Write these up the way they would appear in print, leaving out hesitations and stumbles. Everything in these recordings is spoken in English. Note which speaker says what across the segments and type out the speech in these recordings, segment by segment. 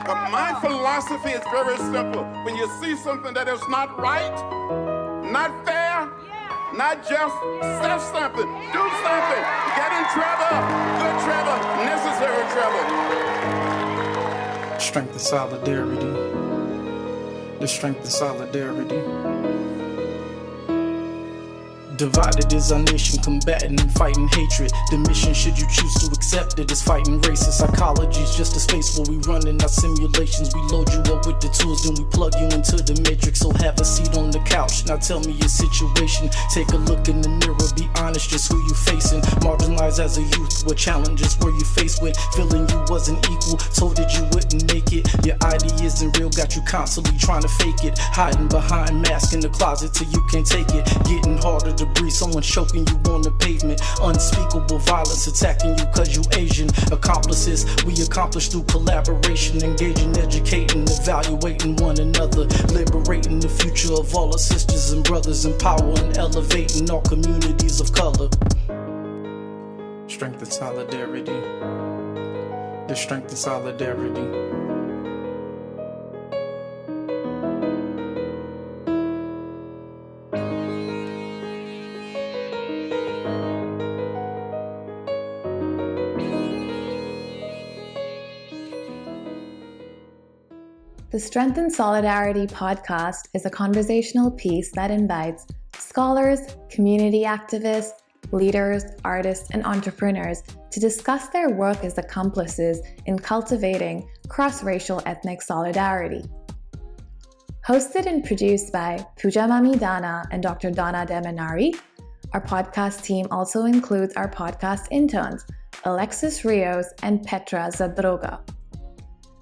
Speaker 1: But my philosophy is very simple. When you see something that is not right, not fair, not just, say something, do something, get in trouble, good trouble, necessary trouble.
Speaker 2: Strength and solidarity. The strength and solidarity. Divided is our nation, combating and fighting hatred. The mission, should you choose to accept it, is fighting racist. Psychology is just a space where we run in our simulations. We load you up with the tools, then we plug you into the matrix. So have a seat on the couch, now tell me your situation. Take a look in the mirror, be honest, just who you facing. Marginalized as a youth, what challenges were you faced with? Feeling you wasn't equal, told that you wouldn't make it. Your ID isn't real, got you constantly trying to fake it. Hiding behind masks in the closet till you can't take it. Getting harder to breathe, someone choking you on the pavement. Unspeakable violence attacking you cause you Asian. Accomplices, we accomplish through collaboration. Engaging, educating, evaluating one another. Liberating the future of all our sisters and brothers. Empowering, elevating all communities of color. Strength and solidarity. The strength and solidarity.
Speaker 3: The Strength and Solidarity podcast is a conversational piece that invites scholars, community activists, leaders, artists, and entrepreneurs to discuss their work as accomplices in cultivating cross-racial ethnic solidarity. Hosted and produced by Pooja Mamidana and Dr. Donna Demanari, our podcast team also includes our podcast interns, Alexis Rios and Petra Zadroga.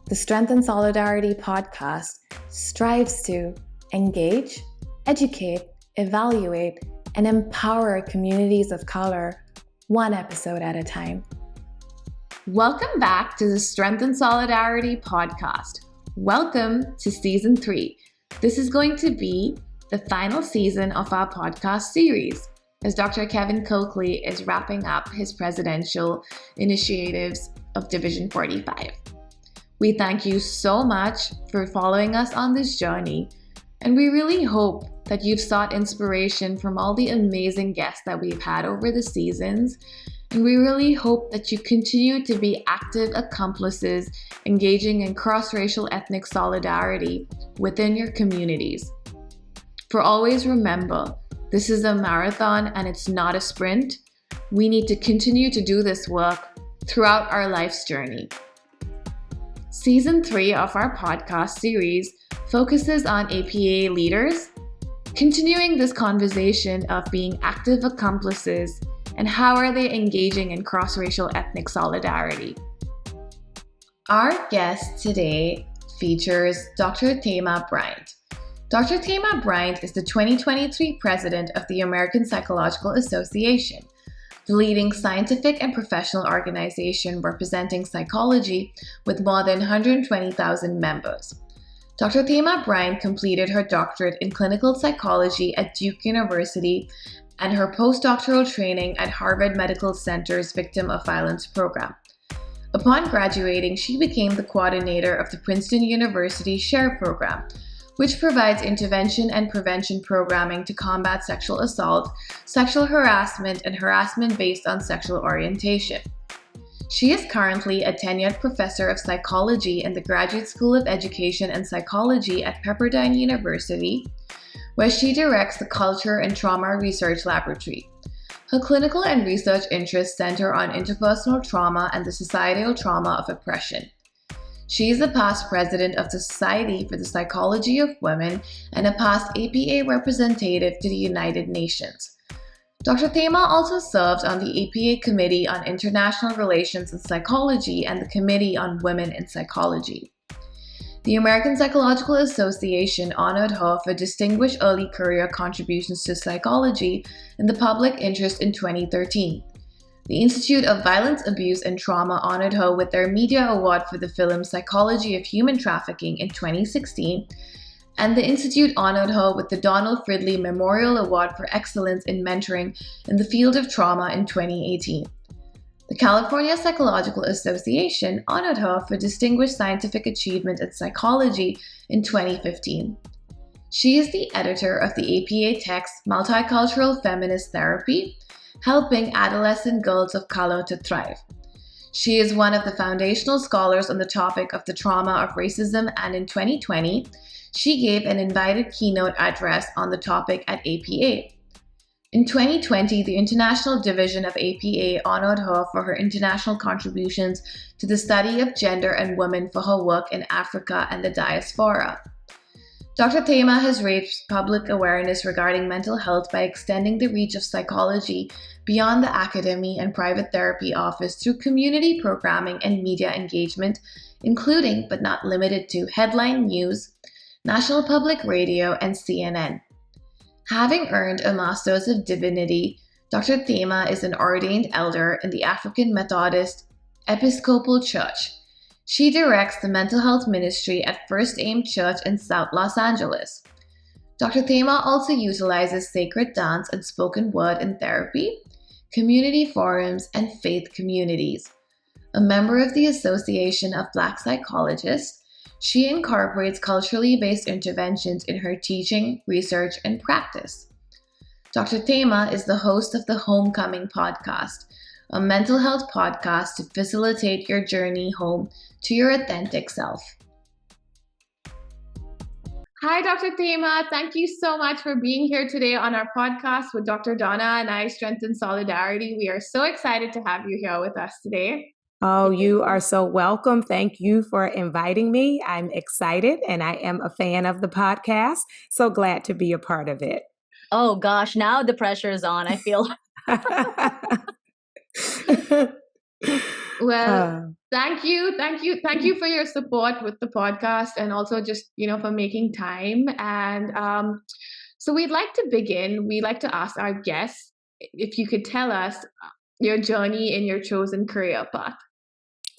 Speaker 3: The Strength and Solidarity podcast strives to engage, educate, evaluate, and empower communities of color, one episode at a time. Welcome back to the Strength and Solidarity podcast. Welcome to Season 3. This is going to be the final season of our podcast series, as Dr. Kevin Coakley is wrapping up his presidential initiatives of Division 45. We thank you so much for following us on this journey, and we really hope that you've sought inspiration from all the amazing guests that we've had over the seasons, and we really hope that you continue to be active accomplices engaging in cross-racial ethnic solidarity within your communities. For always remember, this is a marathon and it's not a sprint. We need to continue to do this work throughout our life's journey. Season 3 of our podcast series focuses on APA leaders, continuing this conversation of being active accomplices and how are they engaging in cross-racial ethnic solidarity. Our guest today features Dr. Thema Bryant. Dr. Thema Bryant is the 2023 president of the American Psychological Association, the leading scientific and professional organization representing psychology with more than 120,000 members. Dr. Thema Bryant completed her doctorate in clinical psychology at Duke University and her post-doctoral training at Harvard Medical Center's Victim of Violence program. Upon graduating, she became the coordinator of the Princeton University SHARE Program, which provides intervention and prevention programming to combat sexual assault, sexual harassment, and harassment based on sexual orientation. She is currently a tenured professor of psychology in the Graduate School of Education and Psychology at Pepperdine University, where she directs the Culture and Trauma Research Laboratory. Her clinical and research interests center on interpersonal trauma and the societal trauma of oppression. She is a past president of the Society for the Psychology of Women and a past APA representative to the United Nations. Dr. Thema also served on the APA Committee on International Relations and Psychology and the Committee on Women in Psychology. The American Psychological Association honored her for distinguished early career contributions to psychology in the public interest in 2013. The Institute of Violence, Abuse, and Trauma honored her with their Media Award for the film Psychology of Human Trafficking in 2016, and the Institute honored her with the Donald Fridley Memorial Award for Excellence in Mentoring in the Field of Trauma in 2018. The California Psychological Association honored her for distinguished scientific achievement in psychology in 2015. She is the editor of the APA text Multicultural Feminist Therapy, Helping Adolescent Girls of Color to Thrive. She is one of the foundational scholars on the topic of the trauma of racism, and in 2020, she gave an invited keynote address on the topic at APA. In 2020, the International Division of APA honored her for her international contributions to the study of gender and women for her work in Africa and the diaspora. Dr. Thema has raised public awareness regarding mental health by extending the reach of psychology beyond the academy and private therapy office through community programming and media engagement, including but not limited to Headline News, National Public Radio, and CNN. Having earned a Master's of Divinity, Dr. Thema is an ordained elder in the African Methodist Episcopal Church. She directs the mental health ministry at First Aim Church in South Los Angeles. Dr. Thema also utilizes sacred dance and spoken word in therapy, community forums, and faith communities. A member of the Association of Black Psychologists, she incorporates culturally based interventions in her teaching, research, and practice. Dr. Thema is the host of the Homecoming podcast, a mental health podcast to facilitate your journey home to your authentic self. Hi, Dr. Thema. Thank you so much for being here today on our podcast with Dr. Donna and I, Strengthen Solidarity. We are so excited to have you here with us today.
Speaker 4: Oh, you are so welcome. Thank you for inviting me. I'm excited and I am a fan of the podcast. So glad to be a part of it.
Speaker 5: Oh gosh, now the pressure is on, I feel.
Speaker 3: Well, thank you for your support with the podcast and also just, for making time. And so we'd like to begin. We'd like to ask our guests if you could tell us your journey in your chosen career path.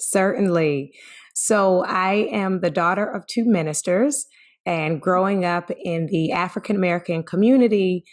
Speaker 4: Certainly. So I am the daughter of two ministers, and growing up in the African American community,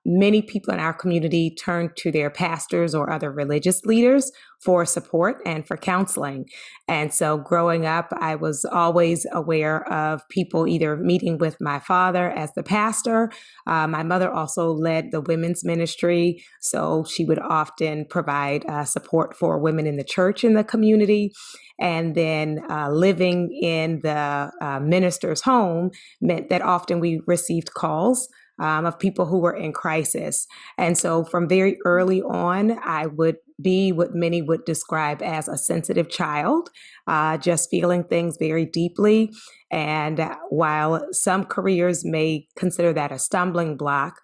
Speaker 4: many people in our community turn to their pastors or other religious leaders for support and for counseling. And so growing up, I was always aware of people either meeting with my father as the pastor. My mother also led the women's ministry, so she would often provide support for women in the church in the community. And then living in the minister's home meant that often we received calls of people who were in crisis. And so from very early on, I would be what many would describe as a sensitive child, just feeling things very deeply. And while some careers may consider that a stumbling block,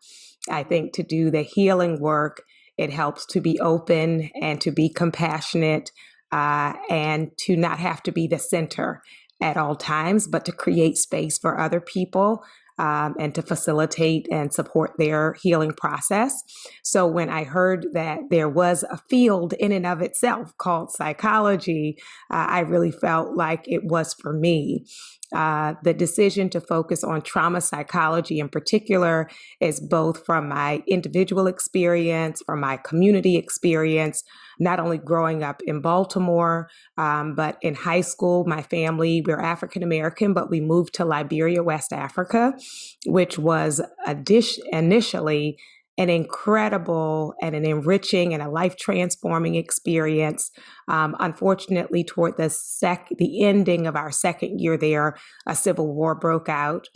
Speaker 4: I think to do the healing work, it helps to be open and to be compassionate and to not have to be the center at all times, but to create space for other people and to facilitate and support their healing process. So when I heard that there was a field in and of itself called psychology, I really felt like it was for me. The decision to focus on trauma psychology in particular is both from my individual experience, from my community experience, not only growing up in Baltimore, but in high school, my family, we're African American, but we moved to Liberia, West Africa, which was initially an incredible and an enriching and a life-transforming experience. Unfortunately, toward the ending of our second year there, a civil war broke out.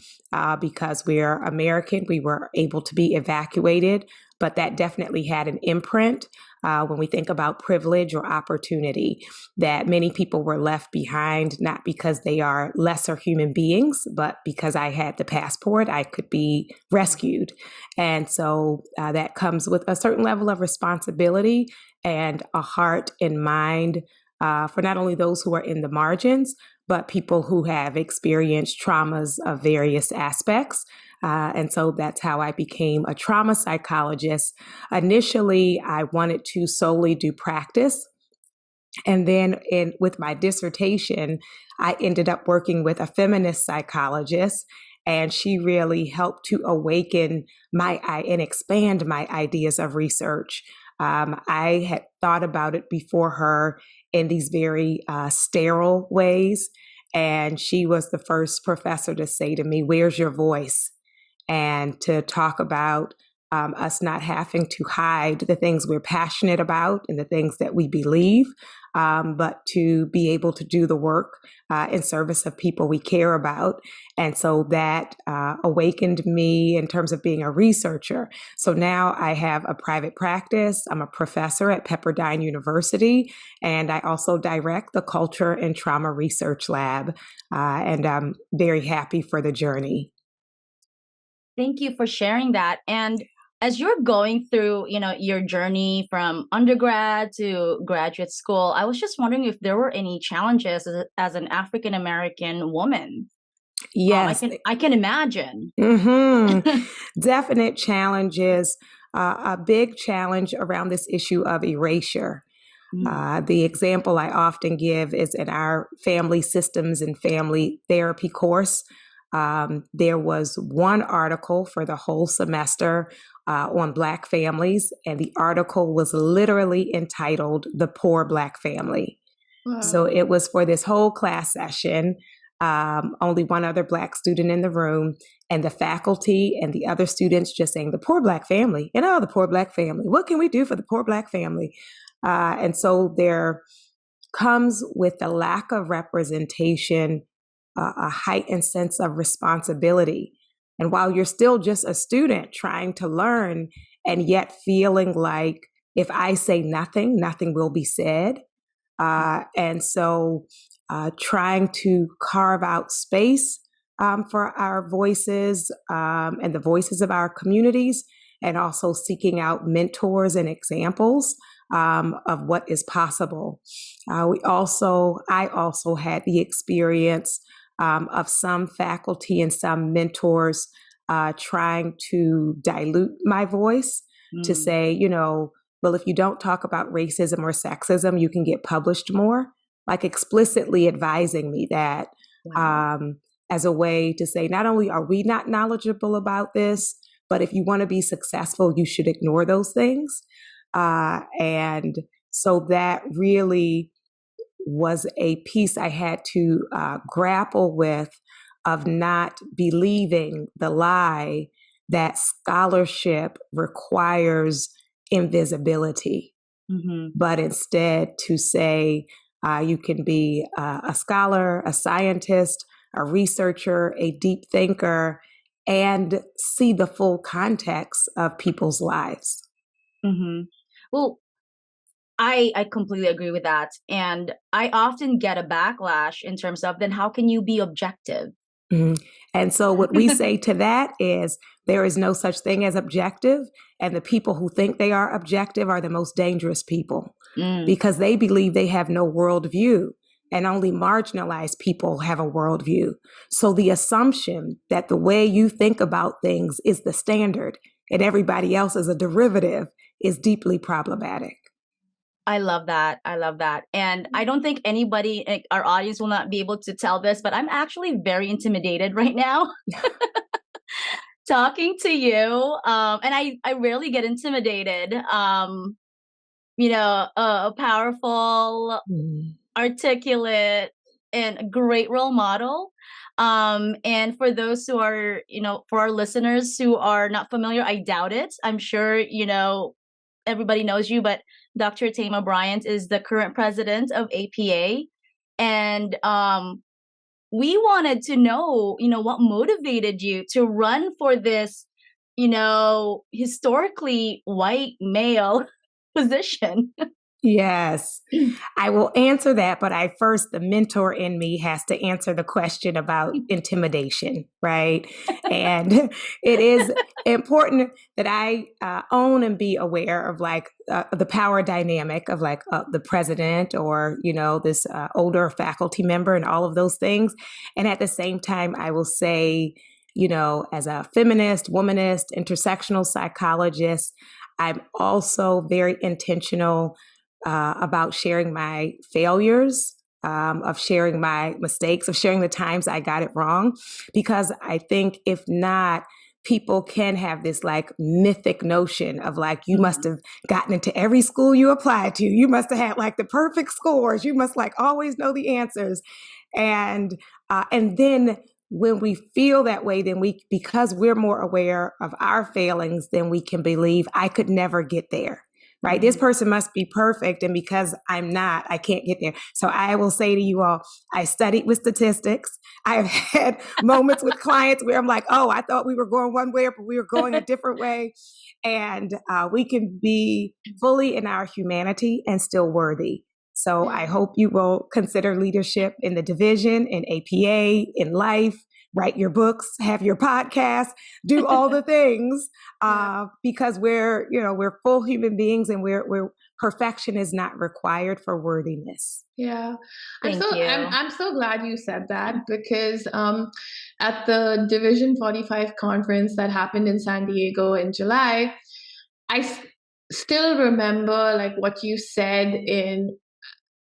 Speaker 4: Because we're American, we were able to be evacuated, but that definitely had an imprint when we think about privilege or opportunity, that many people were left behind, not because they are lesser human beings, but because I had the passport, I could be rescued. And so that comes with a certain level of responsibility and a heart and mind for not only those who are in the margins, but people who have experienced traumas of various aspects. And so that's how I became a trauma psychologist. Initially, I wanted to solely do practice. And then with my dissertation, I ended up working with a feminist psychologist, and she really helped to awaken and expand my ideas of research. I had thought about it before her in these very sterile ways. And she was the first professor to say to me, "Where's your voice?" And to talk about us not having to hide the things we're passionate about and the things that we believe, but to be able to do the work in service of people we care about. And so that awakened me in terms of being a researcher. So now I have a private practice. I'm a professor at Pepperdine University, and I also direct the Culture and Trauma Research Lab. And I'm very happy for the journey.
Speaker 5: Thank you for sharing that. And as you're going through, your journey from undergrad to graduate school, I was just wondering if there were any challenges as an African American woman.
Speaker 4: Yes.
Speaker 5: I can imagine.
Speaker 4: Definite challenges. A big challenge around this issue of erasure. The example I often give is in our family systems and family therapy course. There was one article for the whole semester on Black families, and the article was literally entitled "The Poor Black Family." Wow. So it was for this whole class session, only one other Black student in the room, and the faculty and the other students just saying, "The poor Black family," and the poor Black family. What can we do for the poor Black family? And so there comes with the lack of representation a heightened sense of responsibility. And while you're still just a student trying to learn, and yet feeling like if I say nothing, nothing will be said. And so trying to carve out space for our voices and the voices of our communities, and also seeking out mentors and examples of what is possible. I also had the experience of some faculty and some mentors trying to dilute my voice to say, well, if you don't talk about racism or sexism, you can get published more, like explicitly advising me that as a way to say, not only are we not knowledgeable about this, but if you want to be successful, you should ignore those things. And so that really was a piece I had to grapple with, of not believing the lie that scholarship requires invisibility, but instead to say you can be a scholar, a scientist, a researcher, a deep thinker, and see the full context of people's lives.
Speaker 5: Well, I completely agree with that. And I often get a backlash in terms of, then how can you be objective?
Speaker 4: And so what we say to that is there is no such thing as objective. And the people who think they are objective are the most dangerous people because they believe they have no worldview, and only marginalized people have a worldview. So the assumption that the way you think about things is the standard and everybody else is a derivative is deeply problematic.
Speaker 5: I love that. And I don't think anybody, our audience, will not be able to tell this, but I'm actually very intimidated right now talking to you. And I rarely get intimidated. A powerful, articulate, and a great role model. And for those who are, for our listeners who are not familiar, I doubt it. I'm sure, everybody knows you, but Dr. Thema Bryant is the current president of APA. And we wanted to know, what motivated you to run for this, historically white male position.
Speaker 4: Yes, I will answer that. But the mentor in me has to answer the question about intimidation, right? And it is important that I own and be aware of the power dynamic of the president or, this older faculty member and all of those things. And at the same time, I will say, as a feminist, womanist, intersectional psychologist, I'm also very intentional about sharing my failures, of sharing my mistakes, of sharing the times I got it wrong. Because I think if not, people can have this like mythic notion of like, you must have gotten into every school you applied to. You must have had like the perfect scores. You must like always know the answers. And then when we feel that way, then because we're more aware of our failings, then we can believe I could never get there. Right? This person must be perfect. And because I'm not, I can't get there. So I will say to you all, I studied with statistics. I've had moments with clients where I'm like, oh, I thought we were going one way, but we were going a different way. And we can be fully in our humanity and still worthy. So I hope you will consider leadership in the division, in APA, in life. Write your books, have your podcast, do all the things, because we're full human beings, and we're perfection is not required for worthiness.
Speaker 3: Yeah,
Speaker 5: Thank you.
Speaker 3: I'm so glad you said that, because at the Division 45 conference that happened in San Diego in July, I still remember like what you said in.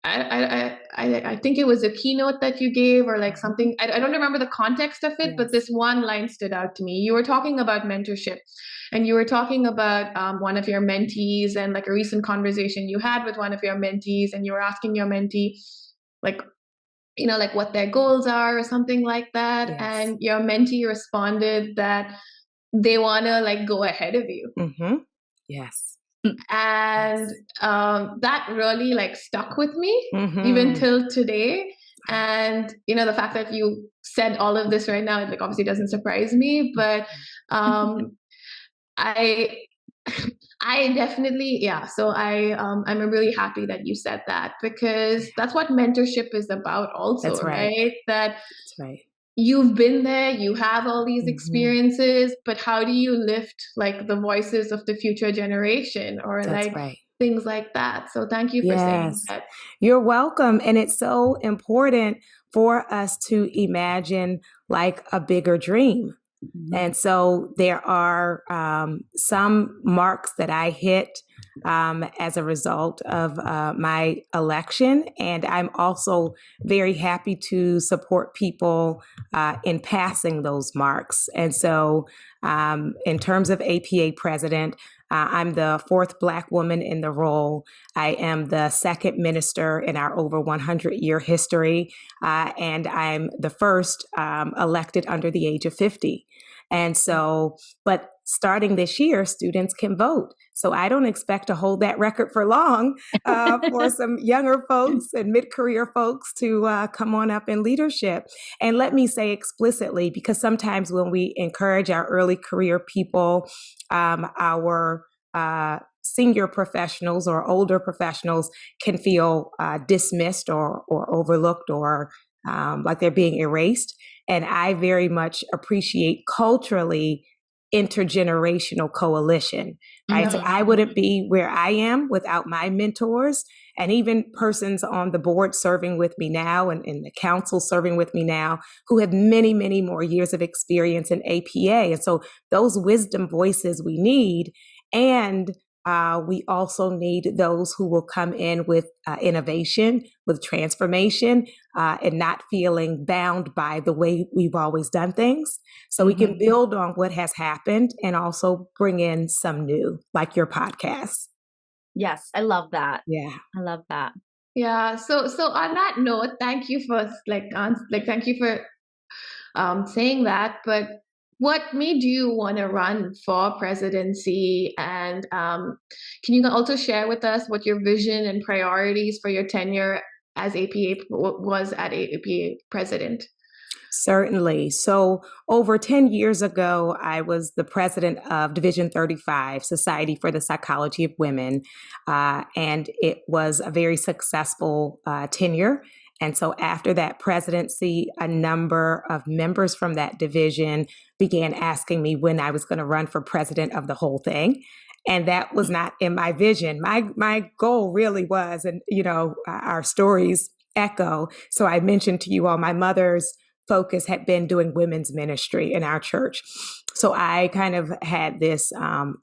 Speaker 3: I think it was a keynote that you gave, or like something. I don't remember the context of it, but this one line stood out to me. You were talking about mentorship, and you were talking about one of your mentees, and like a recent conversation you had with one of your mentees, and you were asking your mentee, like, like what their goals are or something like that.
Speaker 4: Yes.
Speaker 3: And your mentee responded that they want to like go ahead of you.
Speaker 4: Mm-hmm. Yes.
Speaker 3: And that really like stuck with me even till today. And the fact that you said all of this right now, it like obviously doesn't surprise me, but I definitely, yeah. So I'm really happy that you said that, because that's what mentorship is about also.
Speaker 4: That's right.
Speaker 3: That's
Speaker 4: right.
Speaker 3: You've been there, you have all these experiences, but how do you lift like the voices of the future generation, or things like that? So thank you for saying that.
Speaker 4: You're welcome. And it's so important for us to imagine like a bigger dream. And so there are some marks that I hit as a result of my election. And I'm also very happy to support people in passing those marks. And so in terms of APA president, I'm the fourth Black woman in the role. I am the second minister in our over 100-year history, and I'm the first elected under the age of 50. And so, but starting this year, students can vote. So I don't expect to hold that record for long for some younger folks and mid-career folks to come on up in leadership. And let me say explicitly, because sometimes when we encourage our early career people, our senior professionals or older professionals can feel dismissed or overlooked or like they're being erased. And I very much appreciate culturally intergenerational coalition, right? So I wouldn't be where I am without my mentors, and even persons on the board serving with me now and in the council serving with me now who have many, many more years of experience in APA. And so those wisdom voices we need. And we also need those who will come in with innovation, with transformation, and not feeling bound by the way we've always done things. So we can build on what has happened and also bring in some new, like your podcast.
Speaker 5: Yes, I love that.
Speaker 4: Yeah,
Speaker 5: I love that.
Speaker 3: Yeah. So on that note, thank you for thank you for saying that. But what made you want to run for presidency? And can you also share with us what your vision and priorities for your tenure as APA was at APA president?
Speaker 4: Certainly. So over 10 years ago, I was the president of Division 35, Society for the Psychology of Women. And it was a very successful tenure. And so after that presidency, a number of members from that division began asking me when I was going to run for president of the whole thing. And that was not in my vision. My goal really was, and our stories echo. So I mentioned to you all, my mother's focus had been doing women's ministry in our church. So I kind of had this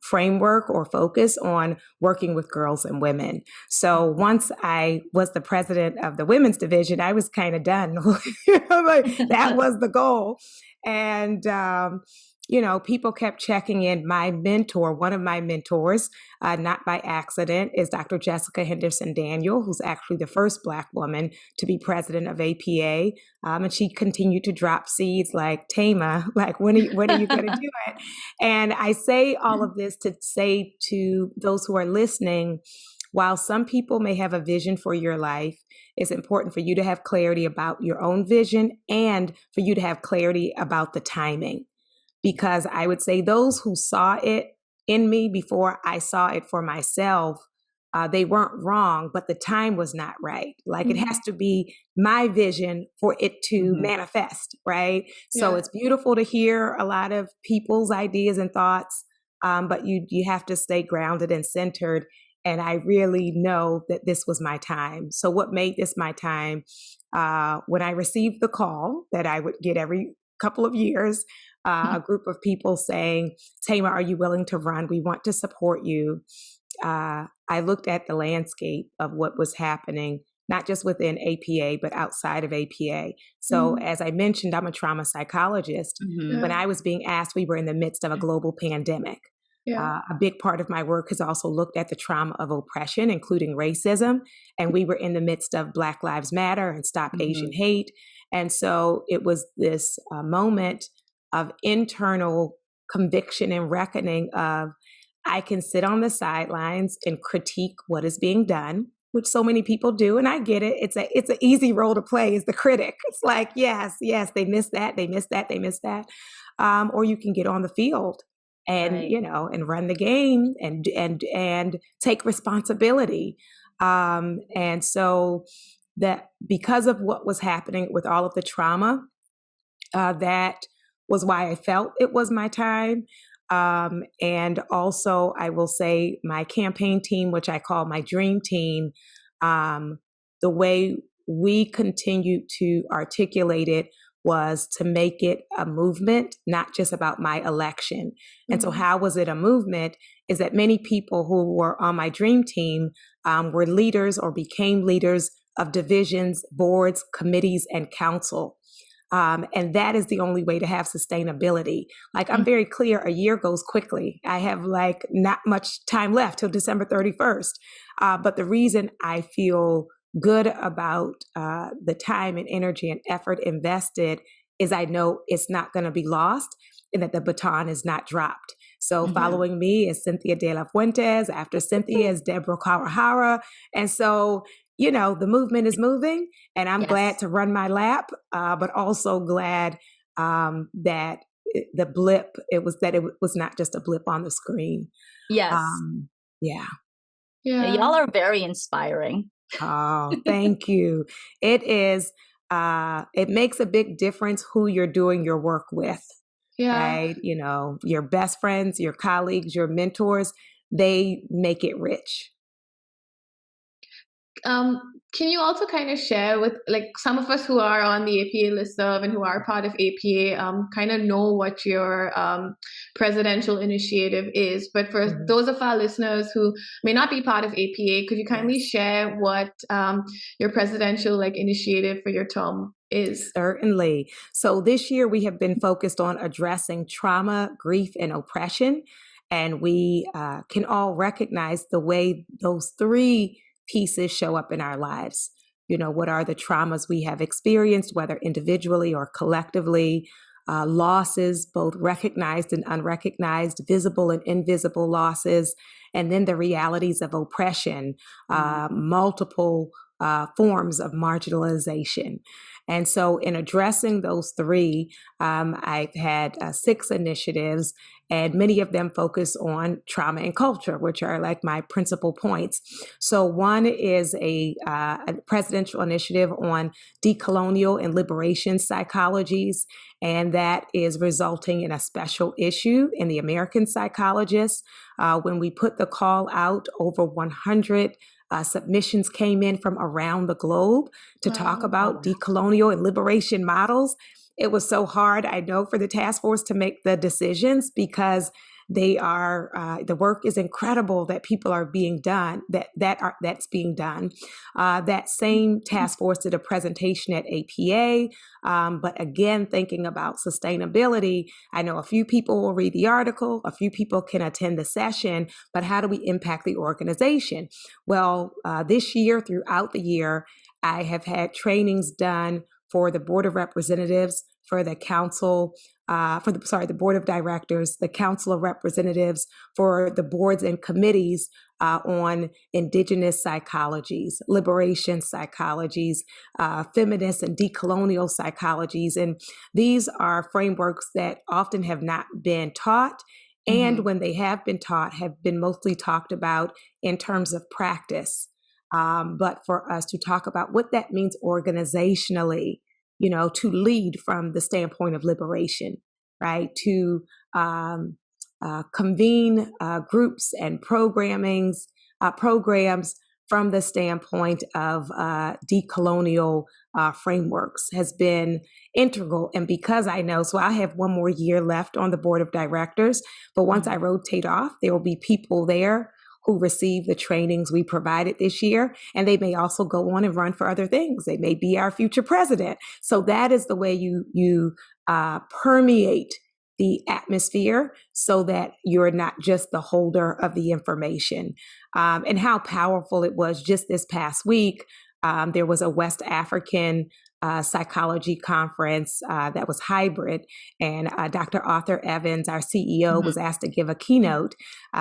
Speaker 4: framework or focus on working with girls and women. So once I was the president of the women's division, I was kind of done. That was the goal. And people kept checking in. My mentor, one of my mentors, not by accident, is Dr. Jessica Henderson Daniel, who's actually the first Black woman to be president of APA. And she continued to drop seeds like, Thema, like, when are you going to do it? And I say all of this to say to those who are listening, while some people may have a vision for your life, it's important for you to have clarity about your own vision and for you to have clarity about the timing. Because I would say those who saw it in me before I saw it for myself, they weren't wrong, but the time was not right. Like it has to be my vision for it to manifest, right? So it's beautiful to hear a lot of people's ideas and thoughts, but you have to stay grounded and centered. And I really know that this was my time. So what made this my time? When I received the call that I would get every couple of years, a group of people saying, Thema, are you willing to run? We want to support you. I looked at the landscape of what was happening, not just within APA, but outside of APA. So as I mentioned, I'm a trauma psychologist. When I was being asked, we were in the midst of a global pandemic. A big part of my work has also looked at the trauma of oppression, including racism. And we were in the midst of Black Lives Matter and Stop Asian Hate. And so it was this moment of internal conviction and reckoning of, I can sit on the sidelines and critique what is being done, which so many people do. And I get it. It's an easy role to play as the critic. It's like, yes, they missed that. They missed that. They missed that. Or you can get on the field and, and run the game and take responsibility. And so that because of what was happening with all of the trauma, that was why I felt it was my time. And also, I will say my campaign team, which I call my dream team, the way we continued to articulate it was to make it a movement, not just about my election. And so how was it a movement is that many people who were on my dream team were leaders or became leaders of divisions, boards, committees, and council. And that is the only way to have sustainability. Like I'm very clear, a year goes quickly. I have like not much time left till December 31st. But the reason I feel good about the time and energy and effort invested is I know it's not going to be lost and that the baton is not dropped. So following me is Cynthia De La Fuentes. After Cynthia is Deborah Kawahara. And so the movement is moving, and I'm glad to run my lap, but also glad that the blip, it was not just a blip on the screen.
Speaker 5: Yes.
Speaker 4: Yeah.
Speaker 5: Y'all are very inspiring.
Speaker 4: Oh, thank you. It is, it makes a big difference who you're doing your work with. Yeah. Right? Your best friends, your colleagues, your mentors, they make it rich.
Speaker 3: Can you also kind of share with like some of us who are on the APA listserv and who are part of APA, kind of know what your presidential initiative is. But for those of our listeners who may not be part of APA, could you kindly share what your presidential initiative for your term is?
Speaker 4: Certainly. So this year we have been focused on addressing trauma, grief, and oppression. And we can all recognize the way those three pieces show up in our lives. What are the traumas we have experienced, whether individually or collectively, losses, both recognized and unrecognized, visible and invisible losses, and then the realities of oppression, multiple forms of marginalization. And so in addressing those three, I've had 6 initiatives, and many of them focus on trauma and culture, which are like my principal points. So one is a presidential initiative on decolonial and liberation psychologies, and that is resulting in a special issue in the American Psychologist. When we put the call out, over 100 submissions came in from around the globe to talk about decolonial and liberation models. It was so hard, I know, for the task force to make the decisions because The work is incredible that people are being done, that's being done. That same task force did a presentation at APA, but again, thinking about sustainability. I know a few people will read the article, a few people can attend the session, but how do we impact the organization? Well, this year, throughout the year, I have had trainings done for the Board of Representatives, for the Council, the Board of Directors, the Council of Representatives, for the boards and committees on indigenous psychologies, liberation psychologies, feminist and decolonial psychologies. And these are frameworks that often have not been taught, and when they have been taught, have been mostly talked about in terms of practice. But for us to talk about what that means organizationally, to lead from the standpoint of liberation, right? To convene groups and programs from the standpoint of decolonial frameworks has been integral. And because I know, so I have one more year left on the board of directors, but once I rotate off, there will be people there who receive the trainings we provided this year, and they may also go on and run for other things. They may be our future president. So that is the way you permeate the atmosphere so that you're not just the holder of the information. And how powerful it was just this past week. There was a West African psychology conference that was hybrid, and Dr. Arthur Evans, our CEO, was asked to give a keynote.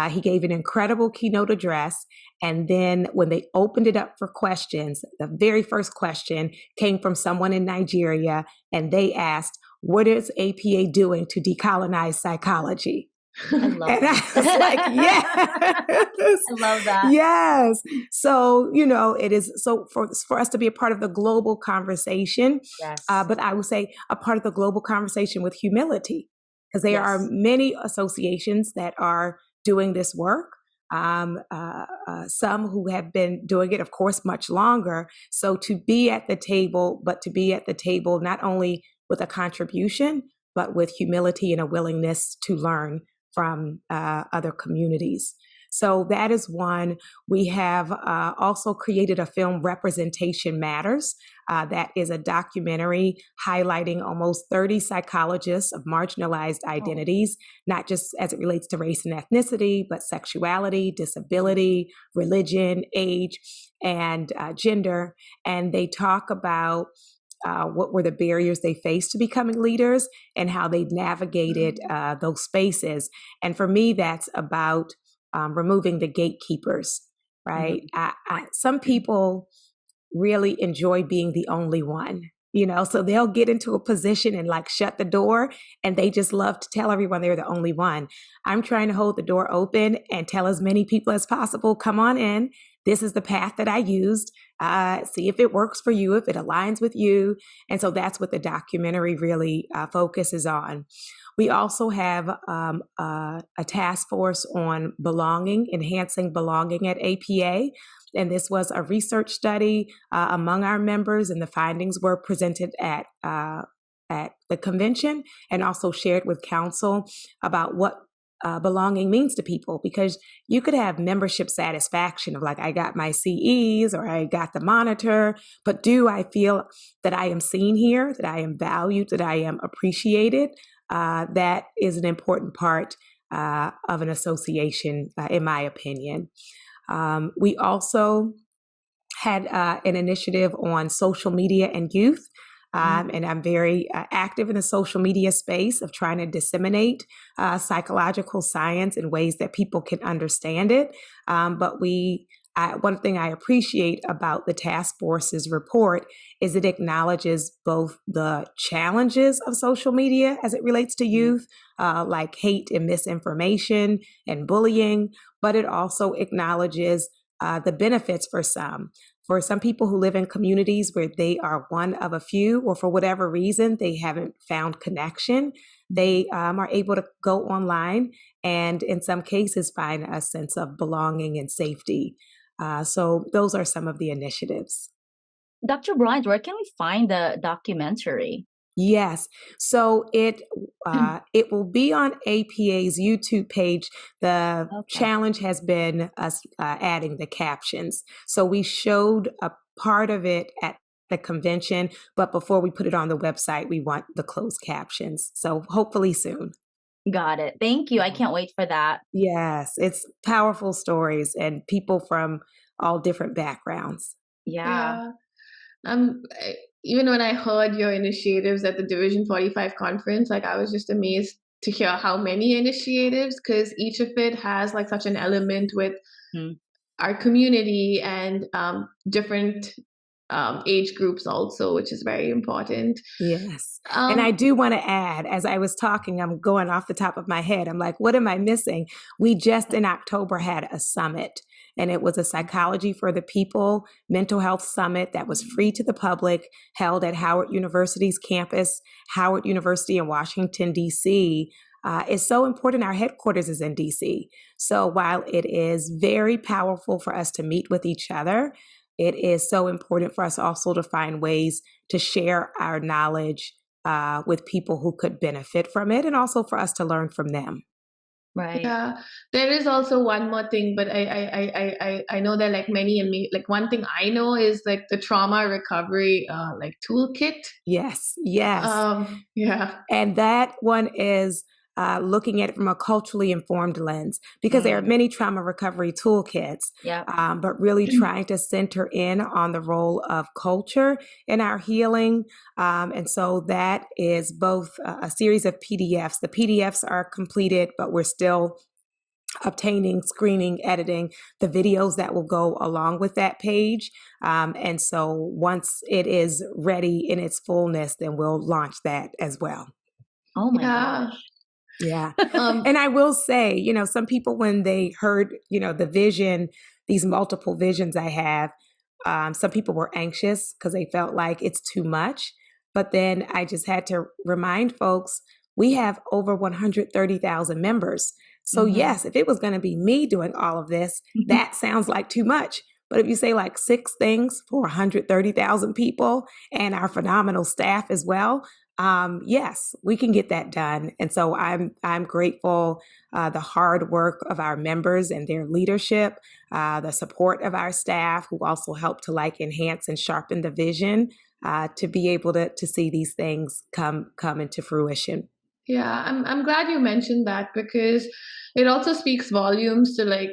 Speaker 4: He gave an incredible keynote address, and then when they opened it up for questions, the very first question came from someone in Nigeria, and they asked, "What is APA doing to decolonize psychology?"
Speaker 5: I love
Speaker 4: And
Speaker 5: that.
Speaker 4: I was like, yes.
Speaker 5: I love that.
Speaker 4: Yes. So, it is so for us to be a part of the global conversation,
Speaker 5: Yes.
Speaker 4: but I would say a part of the global conversation with humility, because there are many associations that are doing this work. Some who have been doing it, of course, much longer. So to be at the table, but to be at the table not only with a contribution, but with humility and a willingness to learn from other communities. So that is one. We have also created a film, Representation Matters. That is a documentary highlighting almost 30 psychologists of marginalized identities, not just as it relates to race and ethnicity, but sexuality, disability, religion, age, and gender. And they talk about what were the barriers they faced to becoming leaders and how they navigated those spaces. And for me, that's about removing the gatekeepers, right? Some people really enjoy being the only one, so they'll get into a position and shut the door, and they just love to tell everyone they're the only one. I'm trying to hold the door open and tell as many people as possible, come on in. This is the path that I used. See if it works for you, if it aligns with you. And so that's what the documentary really focuses on. We also have a task force on belonging, enhancing belonging at APA. And this was a research study among our members, and the findings were presented at the convention and also shared with council about what belonging means to people, because you could have membership satisfaction of I got my CEs or I got the monitor, but do I feel that I am seen here, that I am valued, that I am appreciated? That is an important part of an association, in my opinion. We also had an initiative on social media and youth. And I'm very active in the social media space of trying to disseminate psychological science in ways that people can understand it. But one thing I appreciate about the task force's report is it acknowledges both the challenges of social media as it relates to youth, like hate and misinformation and bullying, but it also acknowledges the benefits for some. For some people who live in communities where they are one of a few, or for whatever reason, they haven't found connection, they are able to go online and in some cases find a sense of belonging and safety. So those are some of the initiatives.
Speaker 5: Dr. Bryant, where can we find the documentary?
Speaker 4: Yes. So it will be on APA's YouTube page. The challenge has been us adding the captions. So we showed a part of it at the convention, but before we put it on the website, we want the closed captions. So hopefully soon.
Speaker 5: Got it. Thank you. I can't wait for that.
Speaker 4: Yes, it's powerful stories and people from all different backgrounds.
Speaker 5: Yeah.
Speaker 3: Even when I heard your initiatives at the Division 45 conference, like I was just amazed to hear how many initiatives, because each of it has like such an element with our community and different age groups also, which is very important.
Speaker 4: Yes. And I do want to add, as I was talking, I'm going off the top of my head. I'm like, what am I missing? We just in October had a summit, and it was a Psychology for the People mental health summit that was free to the public, held at Howard University's campus. Howard University in Washington, D.C. Is so important. Our headquarters is in D.C. So while it is very powerful for us to meet with each other, it is so important for us also to find ways to share our knowledge with people who could benefit from it, and also for us to learn from them.
Speaker 5: Right.
Speaker 3: Yeah, there is also one more thing, but I know there are like many, and like one thing I know is like the trauma recovery like toolkit.
Speaker 4: Yes, yes.
Speaker 3: Yeah.
Speaker 4: And that one is looking at it from a culturally informed lens, because there are many trauma recovery toolkits, but really trying to center in on the role of culture in our healing. And so that is both a series of PDFs. The PDFs are completed, but we're still obtaining, screening, editing the videos that will go along with that page. And so once it is ready in its fullness, then we'll launch that as well.
Speaker 5: Oh my gosh.
Speaker 4: Yeah. And I will say, some people, when they heard, the vision, these multiple visions I have, some people were anxious because they felt like it's too much. But then I just had to remind folks, we have over 130,000 members. So yes, if it was going to be me doing all of this, that sounds like too much. But if you say like 6 things for 130,000 people and our phenomenal staff as well, yes, we can get that done. And so I'm grateful, the hard work of our members and their leadership, the support of our staff, who also help to enhance and sharpen the vision, to be able to see these things come into fruition.
Speaker 3: Yeah, I'm glad you mentioned that, because it also speaks volumes to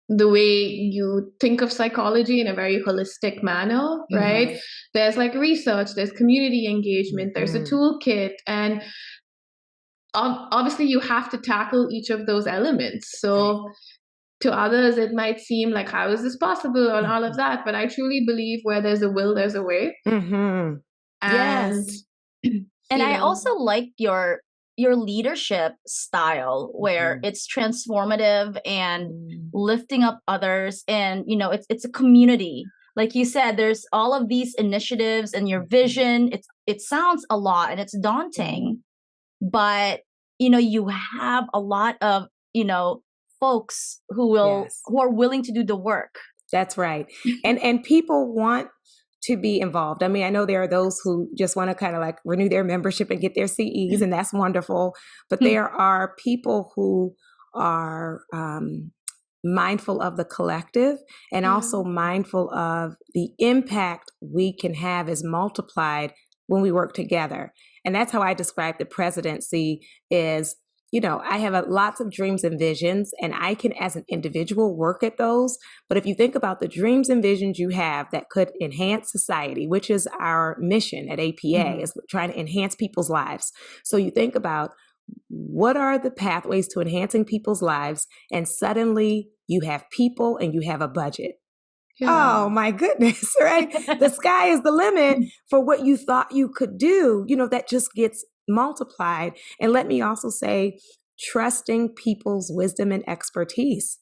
Speaker 3: the way you think of psychology in a very holistic manner, right? There's research, there's community engagement, there's a toolkit, and obviously you have to tackle each of those elements. So to others, it might seem like, how is this possible, and all of that, but I truly believe where there's a will, there's a way. And
Speaker 4: yes.
Speaker 5: And I also like your leadership style, where it's transformative and lifting up others, and it's a community. Like you said, there's all of these initiatives and your vision. It sounds a lot and it's daunting, but you have a lot of folks who are willing to do the work.
Speaker 4: That's right. And people want to be involved. I mean, I know there are those who just want to kind of renew their membership and get their CEs, and that's wonderful. But there are people who are mindful of the collective, and also mindful of the impact we can have as multiplied when we work together. And that's how I describe the presidency is, I have lots of dreams and visions, and I can, as an individual, work at those. But if you think about the dreams and visions you have that could enhance society, which is our mission at APA, is trying to enhance people's lives. So you think about, what are the pathways to enhancing people's lives? And suddenly you have people and you have a budget. Oh my goodness, right? The sky is the limit for what you thought you could do. That just gets multiplied. And let me also say, trusting people's wisdom and expertise.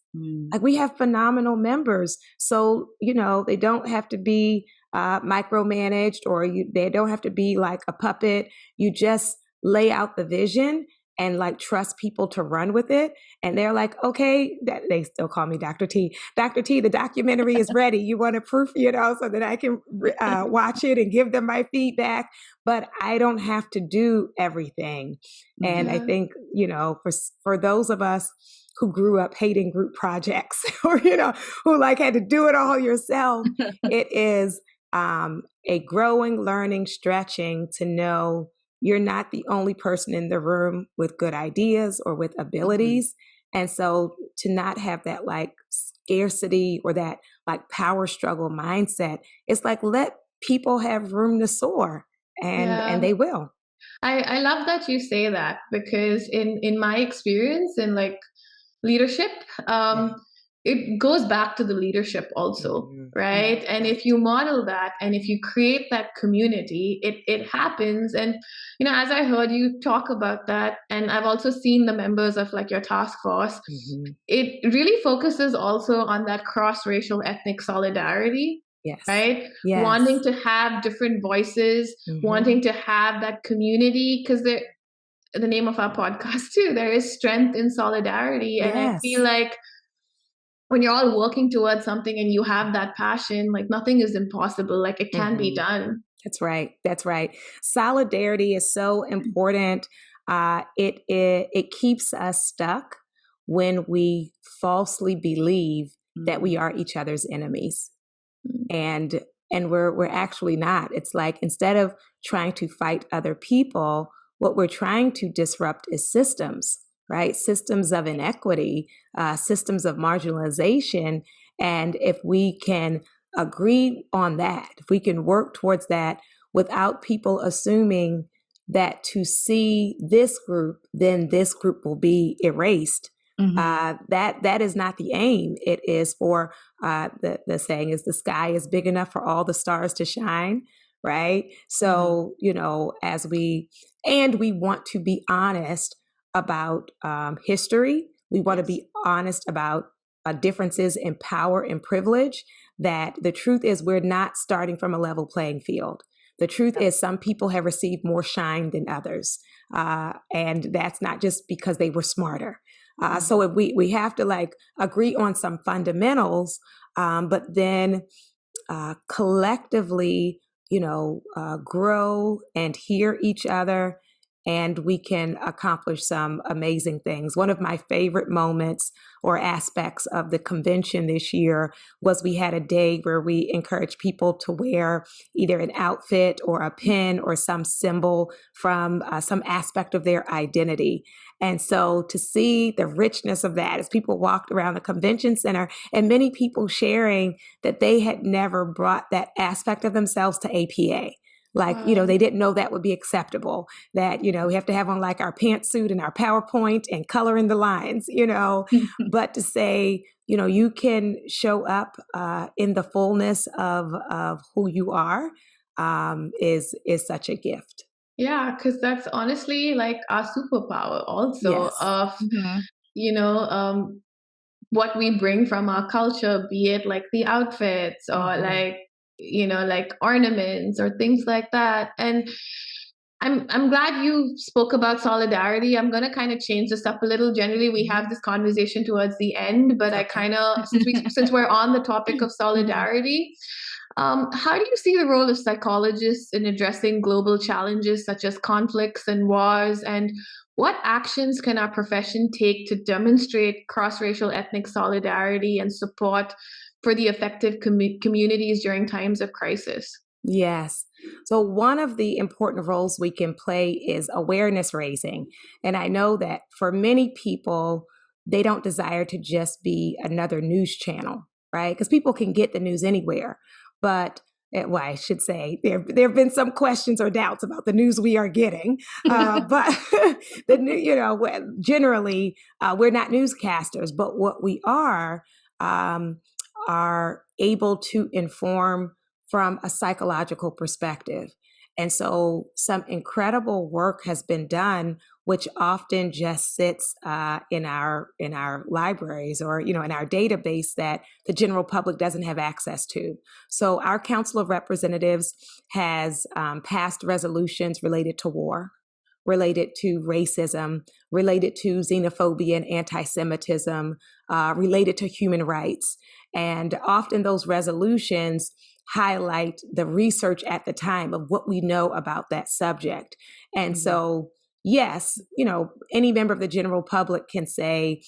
Speaker 4: We have phenomenal members. So, they don't have to be micromanaged, or they don't have to be like a puppet. You just lay out the vision, and like trust people to run with it. And they're like, okay, they still call me Dr. T. Dr. T, the documentary is ready. You want a proof, so that I can watch it and give them my feedback. But I don't have to do everything. And I think, for those of us who grew up hating group projects or, who like had to do it all yourself, it is a growing, learning, stretching to know you're not the only person in the room with good ideas or with abilities. And so to not have that like scarcity or that like power struggle mindset, it's like, let people have room to soar, and they will.
Speaker 3: I love that you say that, because in my experience in like leadership, it goes back to the leadership also, right? And if you model that and if you create that community, it happens. And, as I heard you talk about that, and I've also seen the members of like your task force, it really focuses also on that cross-racial ethnic solidarity.
Speaker 4: Yes.
Speaker 3: Right?
Speaker 4: Yes.
Speaker 3: Wanting to have different voices, wanting to have that community, because the name of our podcast too, there is strength in solidarity. And I feel like when you're all working towards something and you have that passion, like nothing is impossible, like it can be done.
Speaker 4: That's right. That's right. Solidarity is so important. It keeps us stuck when we falsely believe that we are each other's enemies. And we're actually not. It's like, instead of trying to fight other people, what we're trying to disrupt is systems, right? Systems of inequity, systems of marginalization. And if we can agree on that, if we can work towards that without people assuming that to see this group, then this group will be erased. That is not the aim. It is for, the saying is, the sky is big enough for all the stars to shine, right? So, as we want to be honest about history, we want to be honest about differences in power and privilege, that the truth is we're not starting from a level playing field. The truth is some people have received more shine than others. And that's not just because they were smarter. So if we have to like agree on some fundamentals, but then collectively, grow and hear each other, and we can accomplish some amazing things. One of my favorite moments or aspects of the convention this year was we had a day where we encouraged people to wear either an outfit or a pin or some symbol from some aspect of their identity. And so to see the richness of that as people walked around the convention center, and many people sharing that they had never brought that aspect of themselves to APA. Like, they didn't know that would be acceptable, that, we have to have on like our pantsuit and our PowerPoint and color in the lines, but to say, you can show up in the fullness of who you are is such a gift.
Speaker 3: Yeah, because that's honestly like our superpower also of, what we bring from our culture, be it like the outfits or like, like ornaments or things like that. And I'm glad you spoke about solidarity. I'm going to kind of change this up a little. Generally, we have this conversation towards the end, but I kind of, since we're on the topic of solidarity, how do you see the role of psychologists in addressing global challenges such as conflicts and wars? And what actions can our profession take to demonstrate cross-racial ethnic solidarity and support for the effective communities during times of crisis?
Speaker 4: Yes. So one of the important roles we can play is awareness raising. And I know that for many people, they don't desire to just be another news channel, right? Because people can get the news anywhere. But I should say there have been some questions or doubts about the news we are getting, but generally we're not newscasters. But what we are able to inform from a psychological perspective. And so some incredible work has been done, which often just sits in our libraries or, in our database that the general public doesn't have access to. So our Council of Representatives has passed resolutions related to war, related to racism, related to xenophobia and anti-Semitism, related to human rights. And often those resolutions highlight the research at the time of what we know about that subject. And so, yes, any member of the general public can say,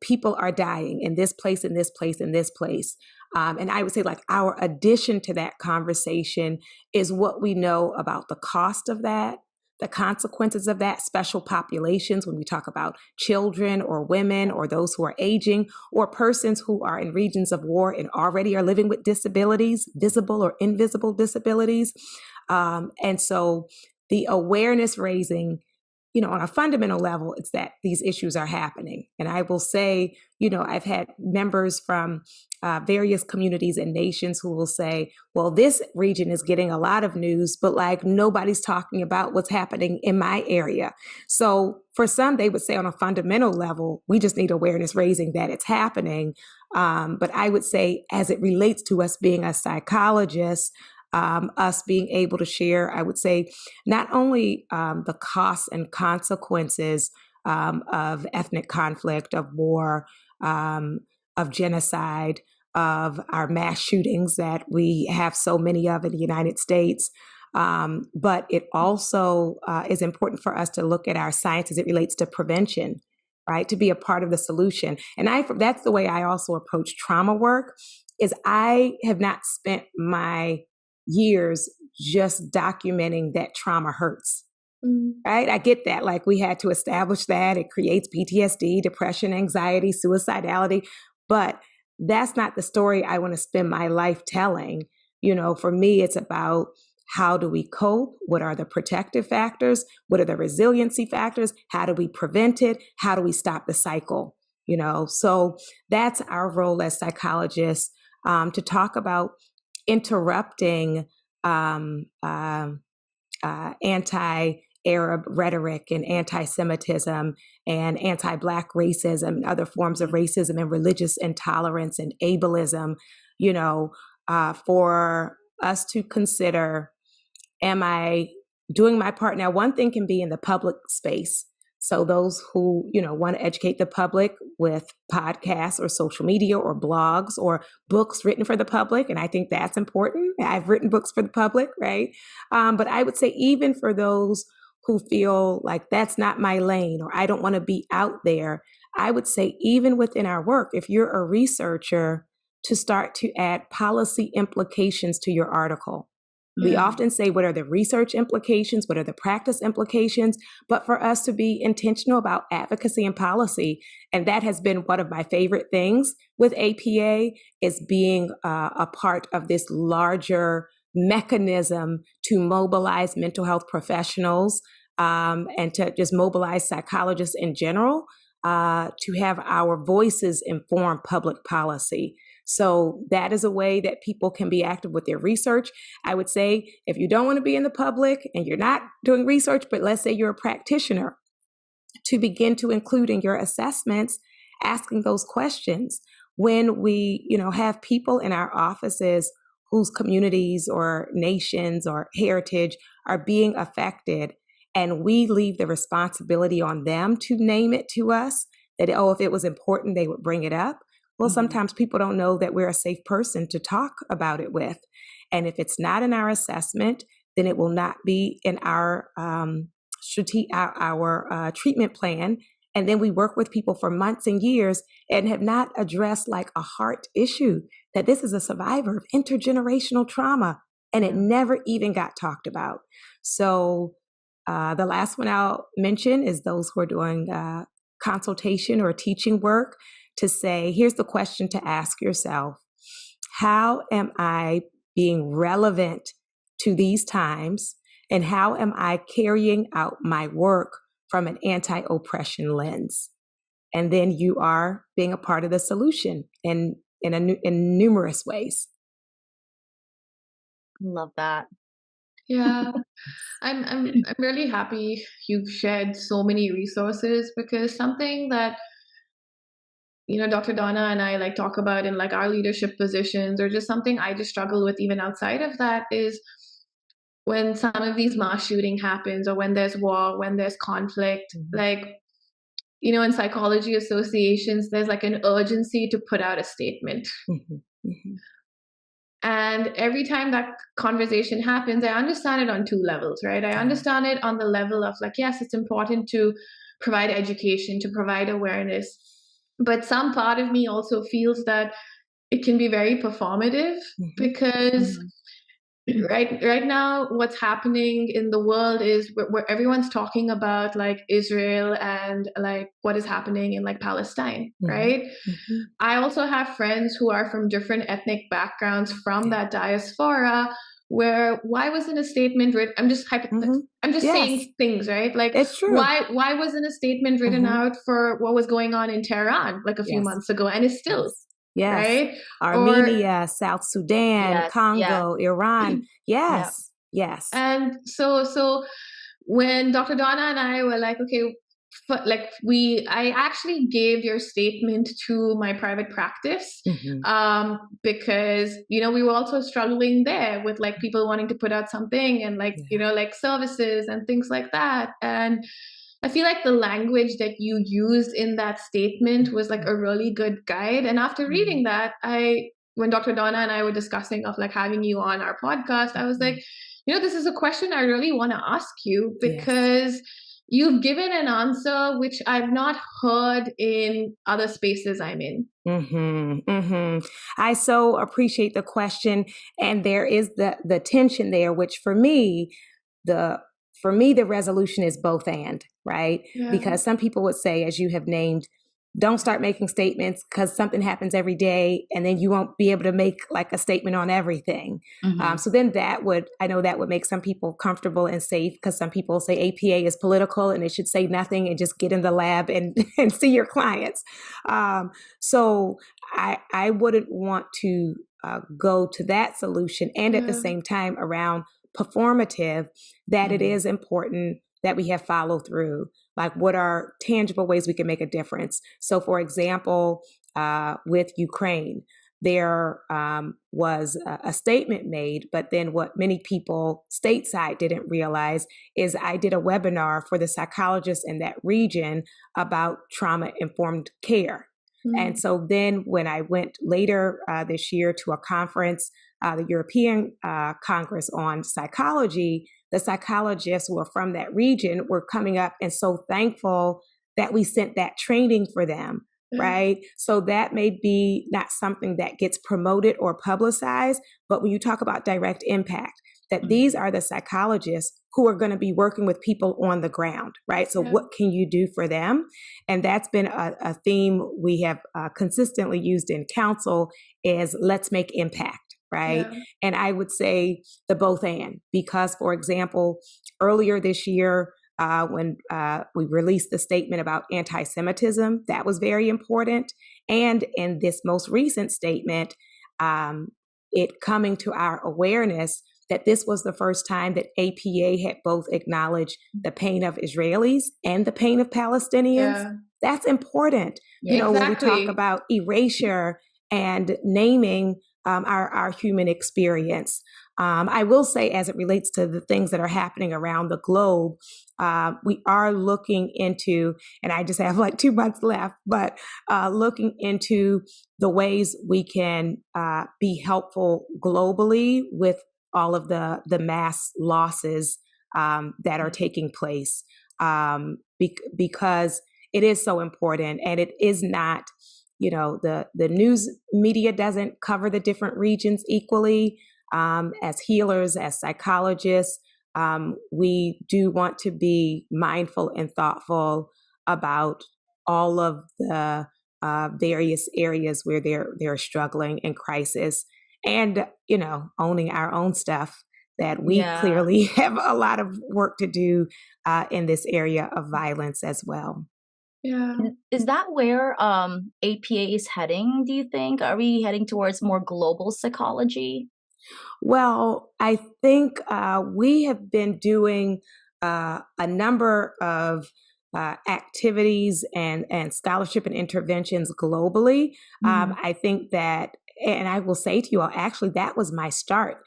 Speaker 4: people are dying in this place, in this place, in this place. And I would say like our addition to that conversation is what we know about the cost of that, the consequences of that, special populations when we talk about children or women or those who are aging or persons who are in regions of war and already are living with disabilities, visible or invisible disabilities. And so the awareness raising, on a fundamental level, it's that these issues are happening. And I will say, I've had members from various communities and nations who will say, well, this region is getting a lot of news, but like nobody's talking about what's happening in my area. So for some, they would say on a fundamental level, we just need awareness raising that it's happening. But I would say as it relates to us being a psychologist, us being able to share, I would say, not only the costs and consequences of ethnic conflict, of war, of genocide, of our mass shootings that we have so many of in the United States. But it also is important for us to look at our science as it relates to prevention, right? To be a part of the solution. And that's the way I also approach trauma work, is I have not spent my years just documenting that trauma hurts, right? I get that. Like we had to establish that it creates PTSD, depression, anxiety, suicidality, but that's not the story I want to spend my life telling. For me, it's about how do we cope? What are the protective factors? What are the resiliency factors? How do we prevent it? How do we stop the cycle? So that's our role as psychologists, to talk about interrupting anti-Arab rhetoric and anti-Semitism and anti-Black racism and other forms of racism and religious intolerance and ableism, for us to consider, am I doing my part? Now, one thing can be in the public space. So those who, want to educate the public with podcasts or social media or blogs or books written for the public. And I think that's important. I've written books for the public, right? But I would say even for those who feel like that's not my lane or I don't want to be out there, I would say even within our work, if you're a researcher, to start to add policy implications to your article. We often say, what are the research implications? What are the practice implications? But for us to be intentional about advocacy and policy, and that has been one of my favorite things with APA, is being a part of this larger mechanism to mobilize mental health professionals and to just mobilize psychologists in general to have our voices inform public policy. So that is a way that people can be active with their research. I would say if you don't want to be in the public and you're not doing research, but let's say you're a practitioner, to begin to include in your assessments, asking those questions. When we, have people in our offices whose communities or nations or heritage are being affected, and we leave the responsibility on them to name it to us, that, if it was important, they would bring it up. Well, sometimes people don't know that we're a safe person to talk about it with. And if it's not in our assessment, then it will not be in our treatment plan. And then we work with people for months and years and have not addressed like a heart issue, that this is a survivor of intergenerational trauma, and it never even got talked about. So the last one I'll mention is those who are doing consultation or teaching work, to say, here's the question to ask yourself: how am I being relevant to these times? And how am I carrying out my work from an anti-oppression lens? And then you are being a part of the solution in numerous ways.
Speaker 5: Love that.
Speaker 6: Yeah, I'm really happy you've shared so many resources, because something that Dr. Donna and I talk about in our leadership positions, or just something I just struggle with even outside of that, is when some of these mass shooting happens, or when there's war, when there's conflict, like, you know, in psychology associations, there's like an urgency to put out a statement. And every time that conversation happens, I understand it on two levels, right? I understand it on the level of like, yes, it's important to provide education, to provide awareness. But some part of me also feels that it can be very performative, because right now what's happening in the world is where everyone's talking about like Israel and like what is happening in like Palestine, right? I also have friends who are from different ethnic backgrounds from that diaspora, where why wasn't a statement written? I'm just saying things, right? Like,
Speaker 4: it's true.
Speaker 6: Why wasn't a statement written out for what was going on in Tehran like a few months ago, and it's still right?
Speaker 4: Armenia, South Sudan, Congo, Iran. Yes.
Speaker 6: And so when Dr. Donna and I were like, okay, I actually gave your statement to my private practice, because, you know, we were also struggling there with like people wanting to put out something and like, you know, like services and things like that. And I feel like the language that you used in that statement was like a really good guide. And after reading that, when Dr. Donna and I were discussing of like having you on our podcast, I was like, you know, this is a question I really want to ask you, because you've given an answer which I've not heard in other spaces I'm in.
Speaker 4: I so appreciate the question. And there is the tension there, which for me, the resolution is both and, right? Because some people would say, as you have named, don't start making statements because something happens every day and then you won't be able to make like a statement on everything. So then I know that would make some people comfortable and safe, because some people say APA is political and it should say nothing and just get in the lab and see your clients. So I wouldn't want to go to that solution. And at the same time around performative, that it is important that we have follow through. Like, what are tangible ways we can make a difference? So, for example, with Ukraine, there was a statement made, but then what many people stateside didn't realize is I did a webinar for the psychologists in that region about trauma-informed care. And so then when I went later this year to a conference, the European Congress on Psychology, the psychologists who are from that region were coming up and so thankful that we sent that training for them, right? So that may be not something that gets promoted or publicized, but when you talk about direct impact, that these are the psychologists who are going to be working with people on the ground, right? So what can you do for them? And that's been a theme we have consistently used in council is let's make impact, right? And I would say the both and, because, for example, earlier this year, when we released the statement about anti-Semitism, that was very important. And in this most recent statement, it coming to our awareness that this was the first time that APA had both acknowledged the pain of Israelis and the pain of Palestinians. That's important. You know, when we talk about erasure and naming our human experience. I will say, as it relates to the things that are happening around the globe, we are looking into, and I just have like 2 months left, but looking into the ways we can be helpful globally with all of the mass losses that are taking place, because it is so important, and it is not, you know, the news media doesn't cover the different regions equally. As healers, as psychologists, we do want to be mindful and thoughtful about all of the various areas where they're struggling in crisis, and, you know, owning our own stuff, that we clearly have a lot of work to do in this area of violence as well.
Speaker 5: Is that where APA is heading, do you think? Are we heading towards more global psychology?
Speaker 4: Well, I think we have been doing a number of activities and scholarship and interventions globally. I think that, and I will say to you all, actually, that was my start.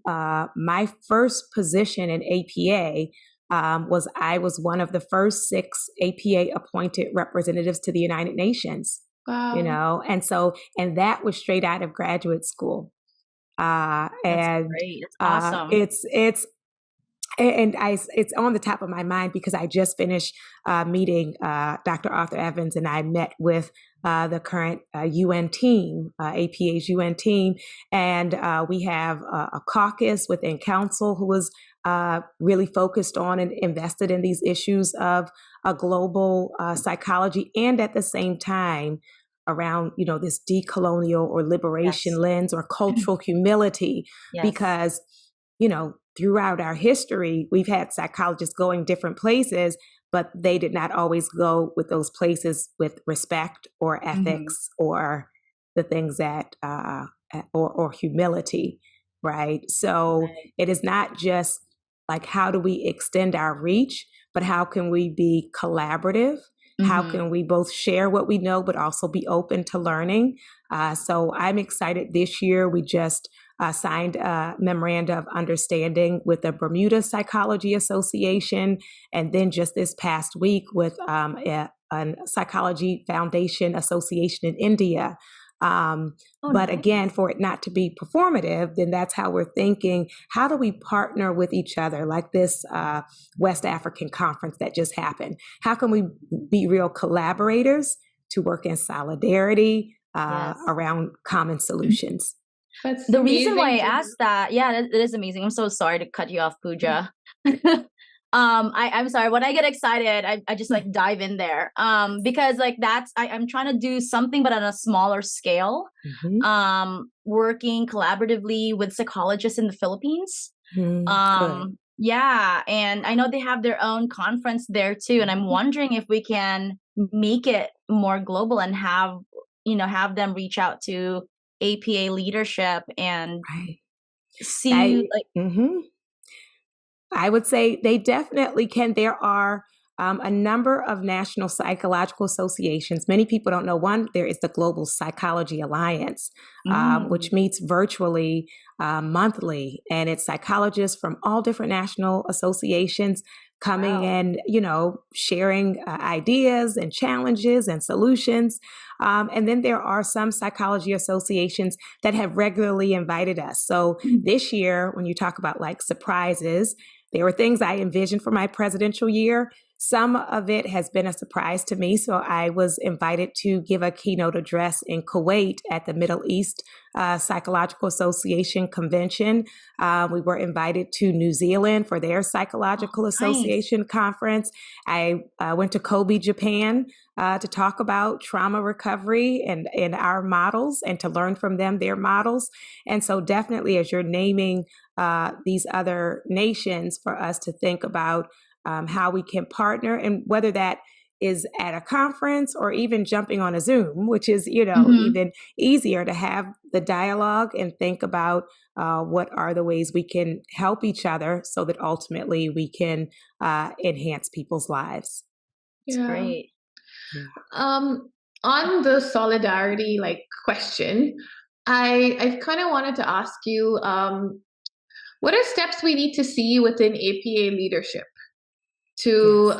Speaker 4: my first position in APA I was one of the first 6 APA appointed representatives to the United Nations.
Speaker 6: Wow.
Speaker 4: You know, and that was straight out of graduate school.
Speaker 5: That's
Speaker 4: And
Speaker 5: great. It's awesome.
Speaker 4: It's on the top of my mind because I just finished meeting Dr. Arthur Evans, and I met with the current UN team, APA's UN team, and we have a caucus within council who was really focused on and invested in these issues of a global psychology, and at the same time around, you know, this decolonial or liberation lens or cultural humility, because, you know, throughout our history, we've had psychologists going different places, but they did not always go with those places with respect or ethics or the things that, or humility, right? So it is not just like, how do we extend our reach, but how can we be collaborative? How can we both share what we know, but also be open to learning? So I'm excited. This year, we just signed a memorandum of understanding with the Bermuda Psychology Association. And then just this past week with a Psychology Foundation Association in India. But again, for it not to be performative, then that's how we're thinking. How do we partner with each other, like this West African conference that just happened? How can we be real collaborators to work in solidarity around common solutions?
Speaker 6: That's
Speaker 5: the reason why I
Speaker 6: amazing.
Speaker 5: asked that, that is amazing. I'm so sorry to cut you off, Pooja. I'm sorry. When I get excited, I just like dive in there. Because like I'm trying to do something, but on a smaller scale. Working collaboratively with psychologists in the Philippines. Yeah, and I know they have their own conference there too. And I'm wondering if we can make it more global and have them reach out to APA leadership and see
Speaker 4: I would say they definitely can. There are a number of national psychological associations. Many people don't know one. There is the Global Psychology Alliance, which meets virtually monthly. And it's psychologists from all different national associations coming and, you know, sharing ideas and challenges and solutions. And then there are some psychology associations that have regularly invited us. So this year, when you talk about like surprises, there were things I envisioned for my presidential year. Some of it has been a surprise to me. So I was invited to give a keynote address in Kuwait at the Middle East Psychological Association convention. We were invited to New Zealand for their Psychological Association conference. I went to Kobe, Japan to talk about trauma recovery and our models and to learn from them, their models. And so definitely as you're naming these other nations, for us to think about how we can partner, and whether that is at a conference or even jumping on a Zoom, which is, you know, even easier to have the dialogue and think about what are the ways we can help each other so that ultimately we can enhance people's lives.
Speaker 5: It's great.
Speaker 6: On the solidarity question, I kind of wanted to ask you, what are steps we need to see within APA leadership to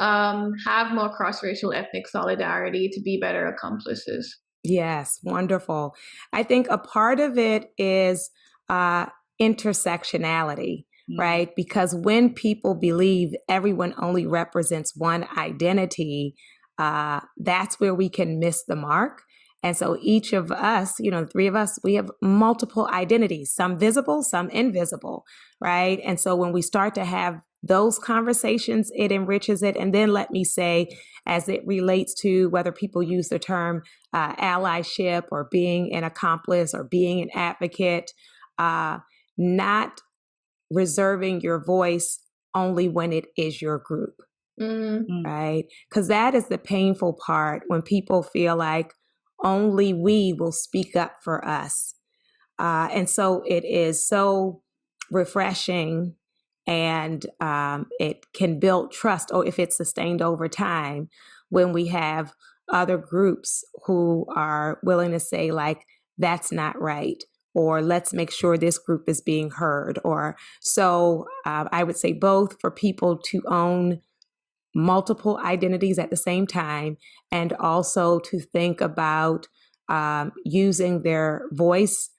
Speaker 6: have more cross-racial ethnic solidarity, to be better accomplices?
Speaker 4: Yes, wonderful. I think a part of it is intersectionality, right? Because when people believe everyone only represents one identity, that's where we can miss the mark. And so each of us, you know, the three of us, we have multiple identities, some visible, some invisible, right? And so when we start to have those conversations, it enriches it. And then let me say, as it relates to whether people use the term allyship or being an accomplice or being an advocate, not reserving your voice only when it is your group, right? Because that is the painful part, when people feel like only we will speak up for us. And so it is so refreshing, and it can build trust, or if it's sustained over time, when we have other groups who are willing to say, like, that's not right, or let's make sure this group is being heard. Or so I would say both, for people to own multiple identities at the same time, and also to think about using their voice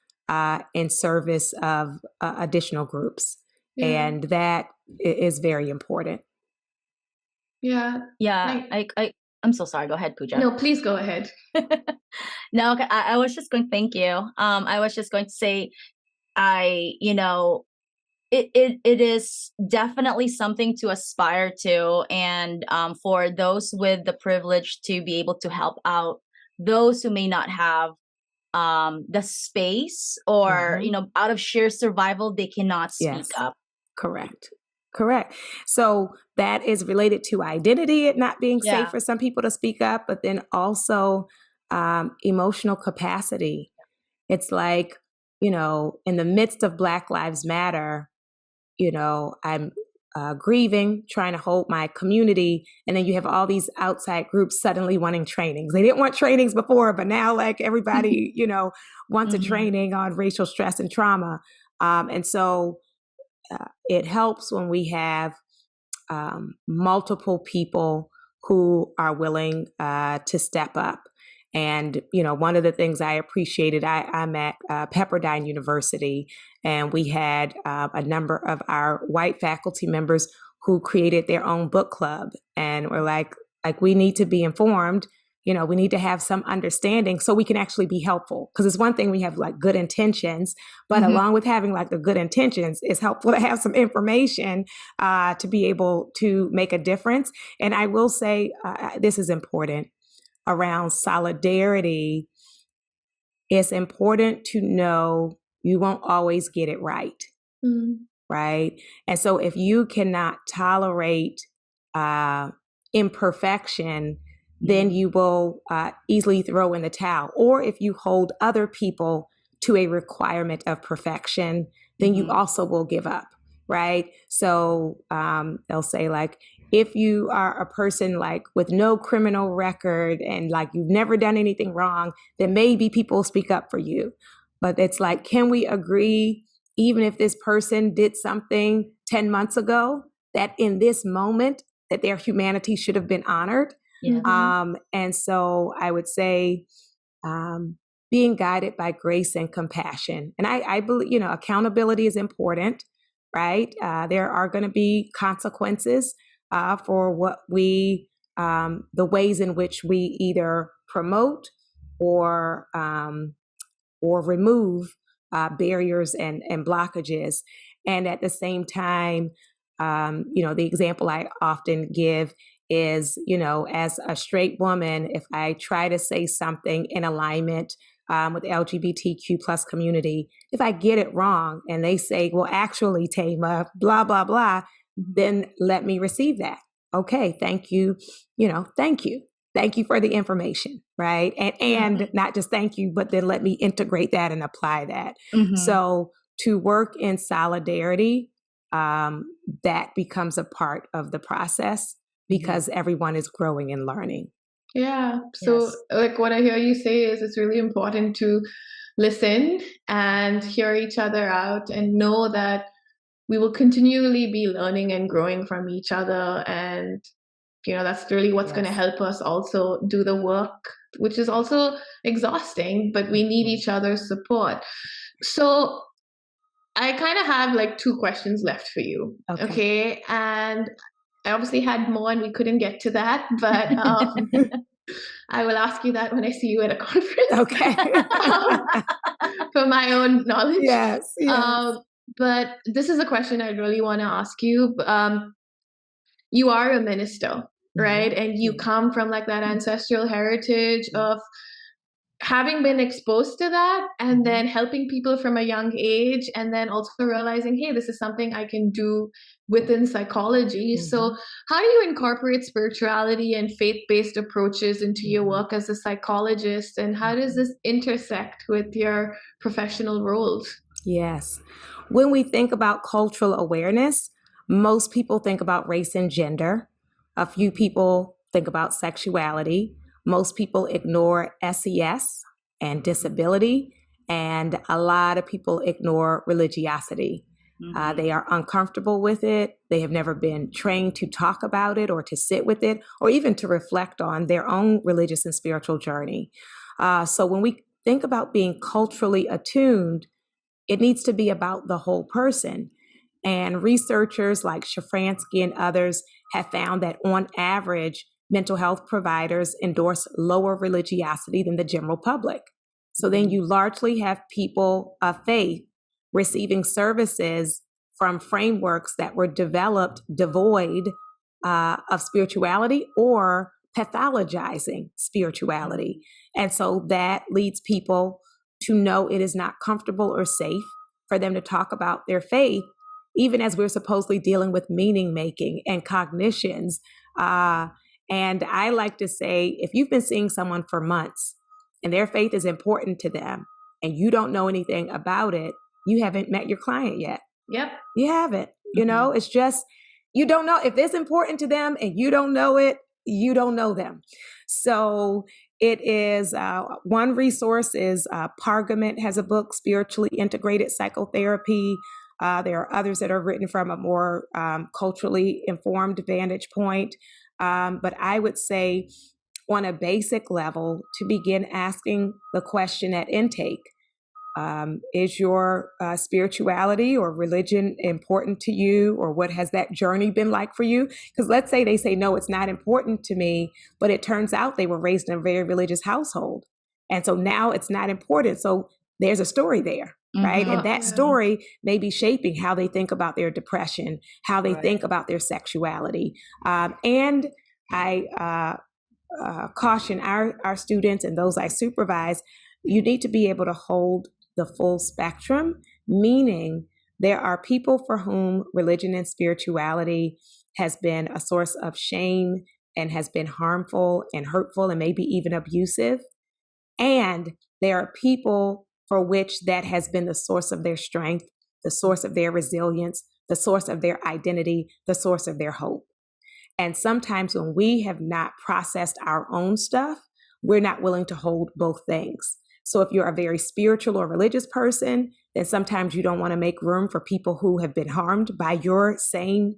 Speaker 4: in service of additional groups.
Speaker 6: Yeah.
Speaker 4: And that is very important.
Speaker 6: Yeah.
Speaker 5: Yeah. I'm so sorry. Go ahead, Pooja.
Speaker 6: No, please go ahead.
Speaker 5: No, okay. I was just going, thank you. I was just going to say, it is definitely something to aspire to. And for those with the privilege to be able to help out those who may not have the space, or, out of sheer survival, they cannot speak up.
Speaker 4: Correct. So that is related to identity, it not being safe for some people to speak up, but then also emotional capacity. It's like, in the midst of Black Lives Matter, I'm grieving, trying to hold my community. And then you have all these outside groups suddenly wanting trainings. They didn't want trainings before, but now like everybody, wants a training on racial stress and trauma. And so it helps when we have multiple people who are willing to step up. And, one of the things I appreciated, I'm at Pepperdine University, and we had a number of our white faculty members who created their own book club. And we're like we need to be informed, we need to have some understanding so we can actually be helpful. Because it's one thing we have like good intentions, but along with having like the good intentions, it's helpful to have some information to be able to make a difference. And I will say this is important. Around solidarity, it's important to know you won't always get it right, right? And so if you cannot tolerate imperfection, then you will easily throw in the towel. Or if you hold other people to a requirement of perfection, then you also will give up, right? So they'll say like, if you are a person like with no criminal record and like you've never done anything wrong, then maybe people will speak up for you. But it's like, can we agree, even if this person did something 10 months ago, that in this moment that their humanity should have been honored? And so I would say being guided by grace and compassion. And I believe, accountability is important, right? There are going to be consequences for what we, the ways in which we either promote or remove barriers and blockages. And at the same time, the example I often give is, as a straight woman, if I try to say something in alignment with the LGBTQ plus community, if I get it wrong and they say, well, actually, Thema, blah, blah, blah, then let me receive that. Okay, thank you. Thank you. Thank you for the information, right? And not just thank you, but then let me integrate that and apply that. So to work in solidarity, that becomes a part of the process because everyone is growing and learning.
Speaker 6: Yeah. So like what I hear you say is it's really important to listen and hear each other out and know that we will continually be learning and growing from each other. And, that's really what's going to help us also do the work, which is also exhausting, but we need each other's support. So I kind of have like 2 questions left for you. Okay. And I obviously had more and we couldn't get to that, but I will ask you that when I see you at a conference. Okay. For my own knowledge.
Speaker 4: Yes.
Speaker 6: But this is a question I really want to ask you. You are a minister, right? And you come from like that ancestral heritage of having been exposed to that and then helping people from a young age and then also realizing, hey, this is something I can do within psychology. So how do you incorporate spirituality and faith-based approaches into your work as a psychologist? And how does this intersect with your professional roles?
Speaker 4: Yes. When we think about cultural awareness, most people think about race and gender. A few people think about sexuality. Most people ignore SES and disability. And a lot of people ignore religiosity. They are uncomfortable with it. They have never been trained to talk about it or to sit with it or even to reflect on their own religious and spiritual journey. So when we think about being culturally attuned, it needs to be about the whole person. And researchers like Shafransky and others have found that on average, mental health providers endorse lower religiosity than the general public. So then you largely have people of faith receiving services from frameworks that were developed devoid of spirituality or pathologizing spirituality. And so that leads people to know it is not comfortable or safe for them to talk about their faith, even as we're supposedly dealing with meaning making and cognitions. And I like to say, if you've been seeing someone for months and their faith is important to them and you don't know anything about it, you haven't met your client yet.
Speaker 6: Yep.
Speaker 4: You haven't. You know, it's just, you don't know. If it's important to them and you don't know it, you don't know them. So it is, one resource is Pargament has a book, Spiritually Integrated Psychotherapy. There are others that are written from a more culturally informed vantage point. But I would say on a basic level, to begin asking the question at intake, is your spirituality or religion important to you, or what has that journey been like for you? Because let's say they say, no, it's not important to me, but it turns out they were raised in a very religious household. And so now it's not important. So there's a story there, right? And that story may be shaping how they think about their depression, how they think about their sexuality. And I caution our students and those I supervise, you need to be able to hold the full spectrum, meaning there are people for whom religion and spirituality has been a source of shame and has been harmful and hurtful and maybe even abusive. And there are people for which that has been the source of their strength, the source of their resilience, the source of their identity, the source of their hope. And sometimes when we have not processed our own stuff, we're not willing to hold both things. So if you're a very spiritual or religious person, then sometimes you don't want to make room for people who have been harmed by your same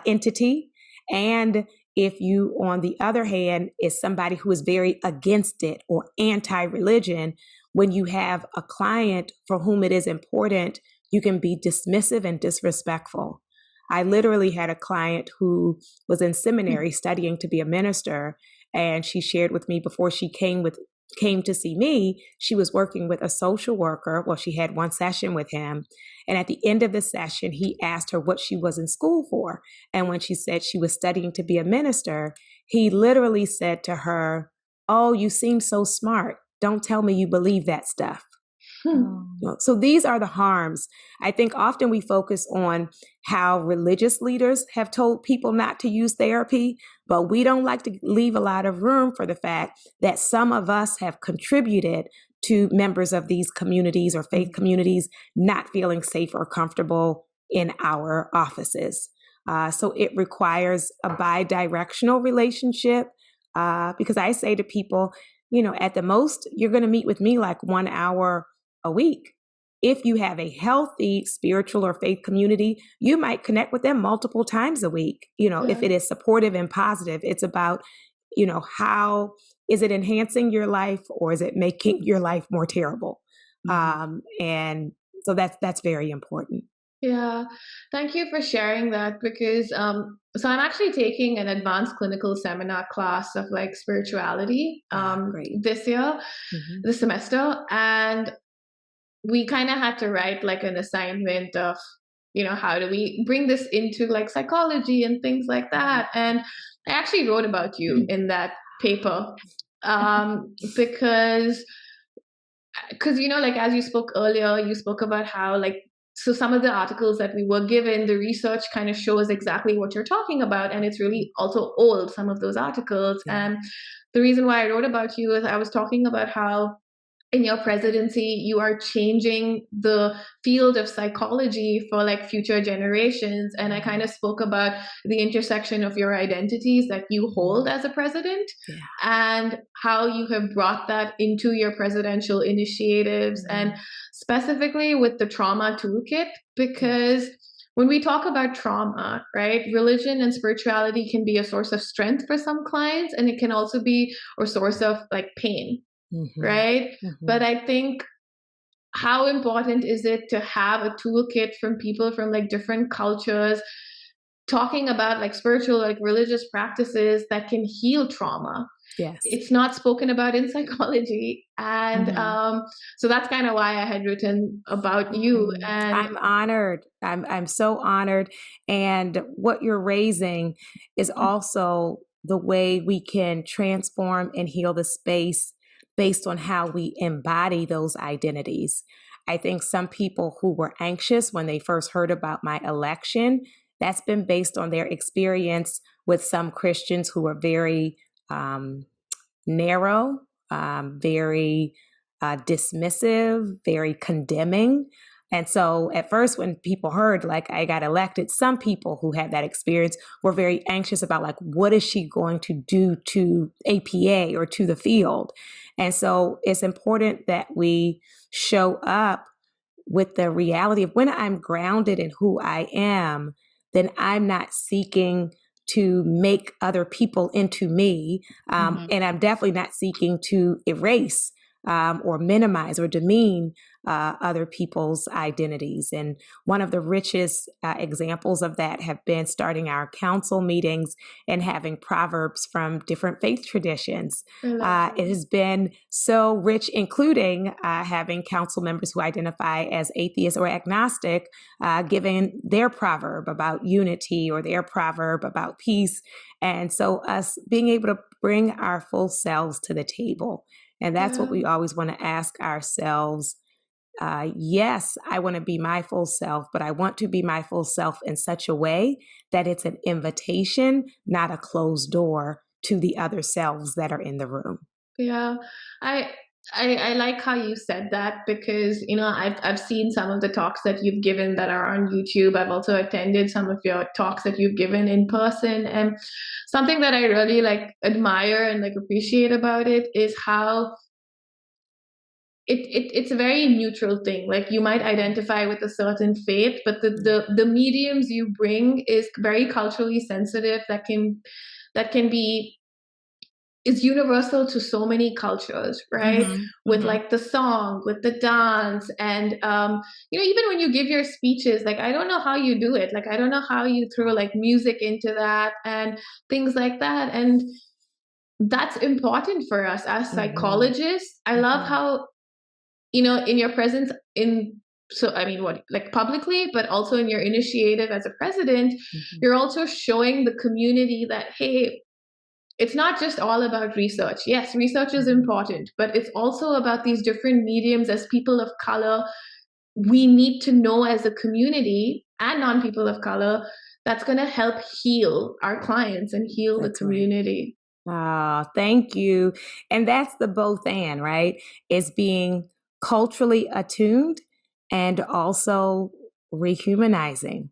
Speaker 4: entity. And if you, on the other hand, is somebody who is very against it or anti-religion, when you have a client for whom it is important, you can be dismissive and disrespectful. I literally had a client who was in seminary studying to be a minister, and she shared with me before she came to see me, she was working with a social worker. Well, she had one session with him. And at the end of the session, he asked her what she was in school for. And when she said she was studying to be a minister, he literally said to her, "Oh, you seem so smart. Don't tell me you believe that stuff." So these are the harms. I think often we focus on how religious leaders have told people not to use therapy, but we don't like to leave a lot of room for the fact that some of us have contributed to members of these communities or faith communities not feeling safe or comfortable in our offices. So it requires a bi-directional relationship because I say to people, you know, at the most, you're going to meet with me like 1 hour a week. If you have a healthy spiritual or faith community, you might connect with them multiple times a week. You know, if it is supportive and positive, it's about, you know, how is it enhancing your life or is it making your life more terrible? And so that's very important.
Speaker 6: Yeah, thank you for sharing that because so I'm actually taking an advanced clinical seminar class of like spirituality this year, this semester, and we kind of had to write like an assignment of, you know, how do we bring this into like psychology and things like that. And I actually wrote about you in that paper because you know, like as you spoke earlier, you spoke about how like, so some of the articles that we were given, the research kind of shows exactly what you're talking about. And it's really also old, some of those articles. And the reason why I wrote about you is I was talking about how in your presidency, you are changing the field of psychology for like future generations. And I kind of spoke about the intersection of your identities that you hold as a president and how you have brought that into your presidential initiatives and specifically with the trauma toolkit, because when we talk about trauma, right, religion and spirituality can be a source of strength for some clients, and it can also be a source of like pain. Right. But I think how important is it to have a toolkit from people from like different cultures talking about like spiritual, like religious practices that can heal trauma?
Speaker 4: Yes.
Speaker 6: It's not spoken about in psychology. And so that's kind of why I had written about you. And
Speaker 4: I'm honored. I'm so honored. And what you're raising is also the way we can transform and heal the space based on how we embody those identities. I think some people who were anxious when they first heard about my election, that's been based on their experience with some Christians who are very narrow, very dismissive, very condemning. And so at first, when people heard like I got elected, some people who had that experience were very anxious about like, what is she going to do to APA or to the field? And so it's important that we show up with the reality of when I'm grounded in who I am, then I'm not seeking to make other people into me. And I'm definitely not seeking to erase or minimize or demean other people's identities. And one of the richest examples of that have been starting our council meetings and having proverbs from different faith traditions. It has been so rich, including having council members who identify as atheist or agnostic, giving their proverb about unity or their proverb about peace. And so us being able to bring our full selves to the table. And that's what we always want to ask ourselves. Yes, I want to be my full self, but I want to be my full self in such a way that it's an invitation, not a closed door to the other selves that are in the room.
Speaker 6: Yeah, I like how you said that because, you know, I've seen some of the talks that you've given that are on YouTube. I've also attended some of your talks that you've given in person. And something that I really like admire and like appreciate about it is how it's a very neutral thing. Like you might identify with a certain faith, but the mediums you bring is very culturally sensitive that can be is universal to so many cultures, right? With like the song, with the dance, and you know, even when you give your speeches, like I don't know how you do it. Like I don't know how you throw like music into that and things like that. And that's important for us as psychologists. I love how, you know, in your presence like publicly, but also in your initiative as a president, you're also showing the community that, hey, it's not just all about research. Yes, research is important, but it's also about these different mediums as people of color. We need to know as a community and non-people of color that's going to help heal our clients and heal the community.
Speaker 4: Oh, thank you. And that's the both and, right? Is being culturally attuned and also rehumanizing.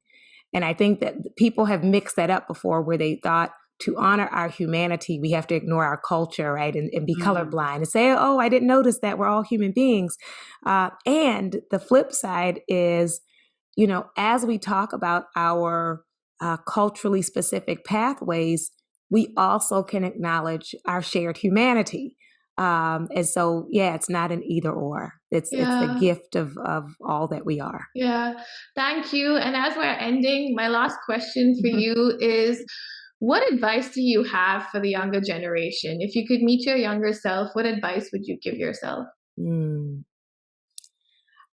Speaker 4: And I think that people have mixed that up before where they thought, to honor our humanity, we have to ignore our culture, right? And be colorblind and say, oh, I didn't notice that we're all human beings. And the flip side is, you know, as we talk about our culturally specific pathways, we also can acknowledge our shared humanity. And so, yeah, it's not an either or. It's the gift of all that we are.
Speaker 6: Yeah. Thank you. And as we're ending, my last question for you is, what advice do you have for the younger generation? If you could meet your younger self, what advice would you give yourself?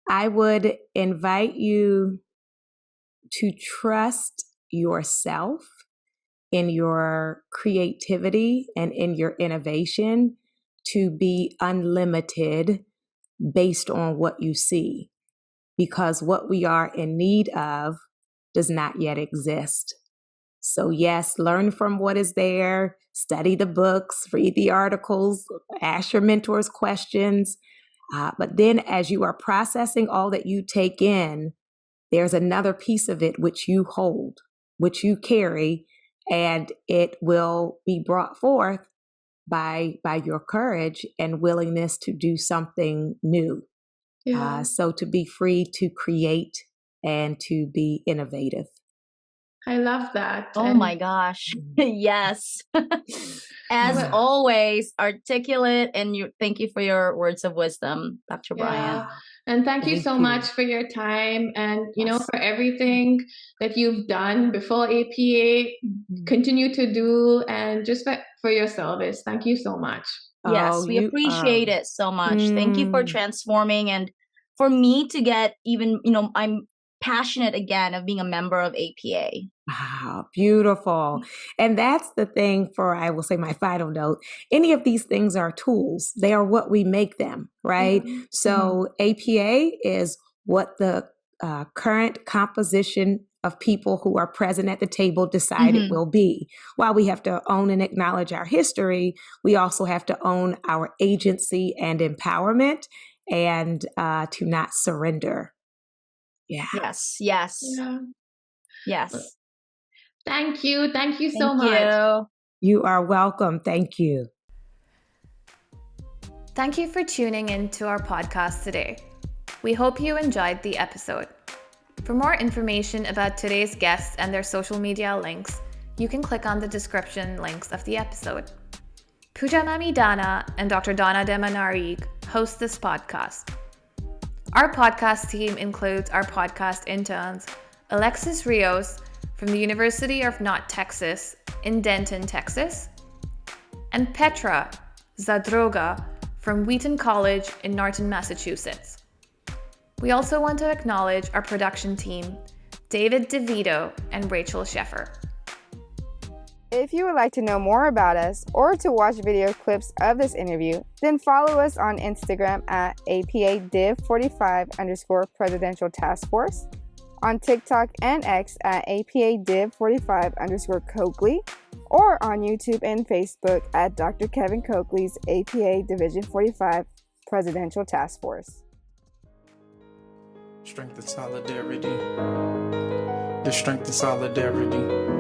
Speaker 4: I would invite you to trust yourself in your creativity and in your innovation to be unlimited based on what you see, because what we are in need of does not yet exist. So yes, learn from what is there, study the books, read the articles, ask your mentors questions, But then as you are processing all that you take in, there's another piece of it which you hold, which you carry, and it will be brought forth by your courage and willingness to do something new.
Speaker 6: Yeah.
Speaker 4: So to be free to create and to be innovative.
Speaker 6: I love that.
Speaker 5: Oh my gosh. Yes. As always, articulate, and thank you for your words of wisdom, Dr. Bryant.
Speaker 6: And thank you so much for your time and, for everything that you've done before APA, continue to do, and just for your service. Thank you so much.
Speaker 5: Yes, we appreciate it so much. Thank you for transforming, and for me to get even, I'm passionate again of being a member of APA.
Speaker 4: Wow, beautiful. And that's the thing I will say my final note. Any of these things are tools. They are what we make them, right? Mm-hmm. So APA is what the current composition of people who are present at the table decide it will be. While we have to own and acknowledge our history, we also have to own our agency and empowerment, and to not surrender. Yeah.
Speaker 5: Yes.
Speaker 6: Yeah.
Speaker 5: Yes.
Speaker 6: Thank you. Thank you so much.
Speaker 4: You are welcome. Thank you.
Speaker 3: Thank you for tuning in to our podcast today. We hope you enjoyed the episode. For more information about today's guests and their social media links, you can click on the description links of the episode. Pooja Mami Dana and Dr. Donna Demanarig host this podcast. Our podcast team includes our podcast interns, Alexis Rios from the University of North Texas in Denton, Texas, and Petra Zadroga from Wheaton College in Norton, Massachusetts. We also want to acknowledge our production team, David DeVito and Rachel Sheffer.
Speaker 7: If you would like to know more about us or to watch video clips of this interview, then follow us on Instagram at APADiv45_Presidential Task Force, on TikTok and X at APADiv45_Coakley, or on YouTube and Facebook at Dr. Kevin Coakley's APA Division 45 Presidential Task Force.
Speaker 2: Strength and solidarity. The strength and solidarity.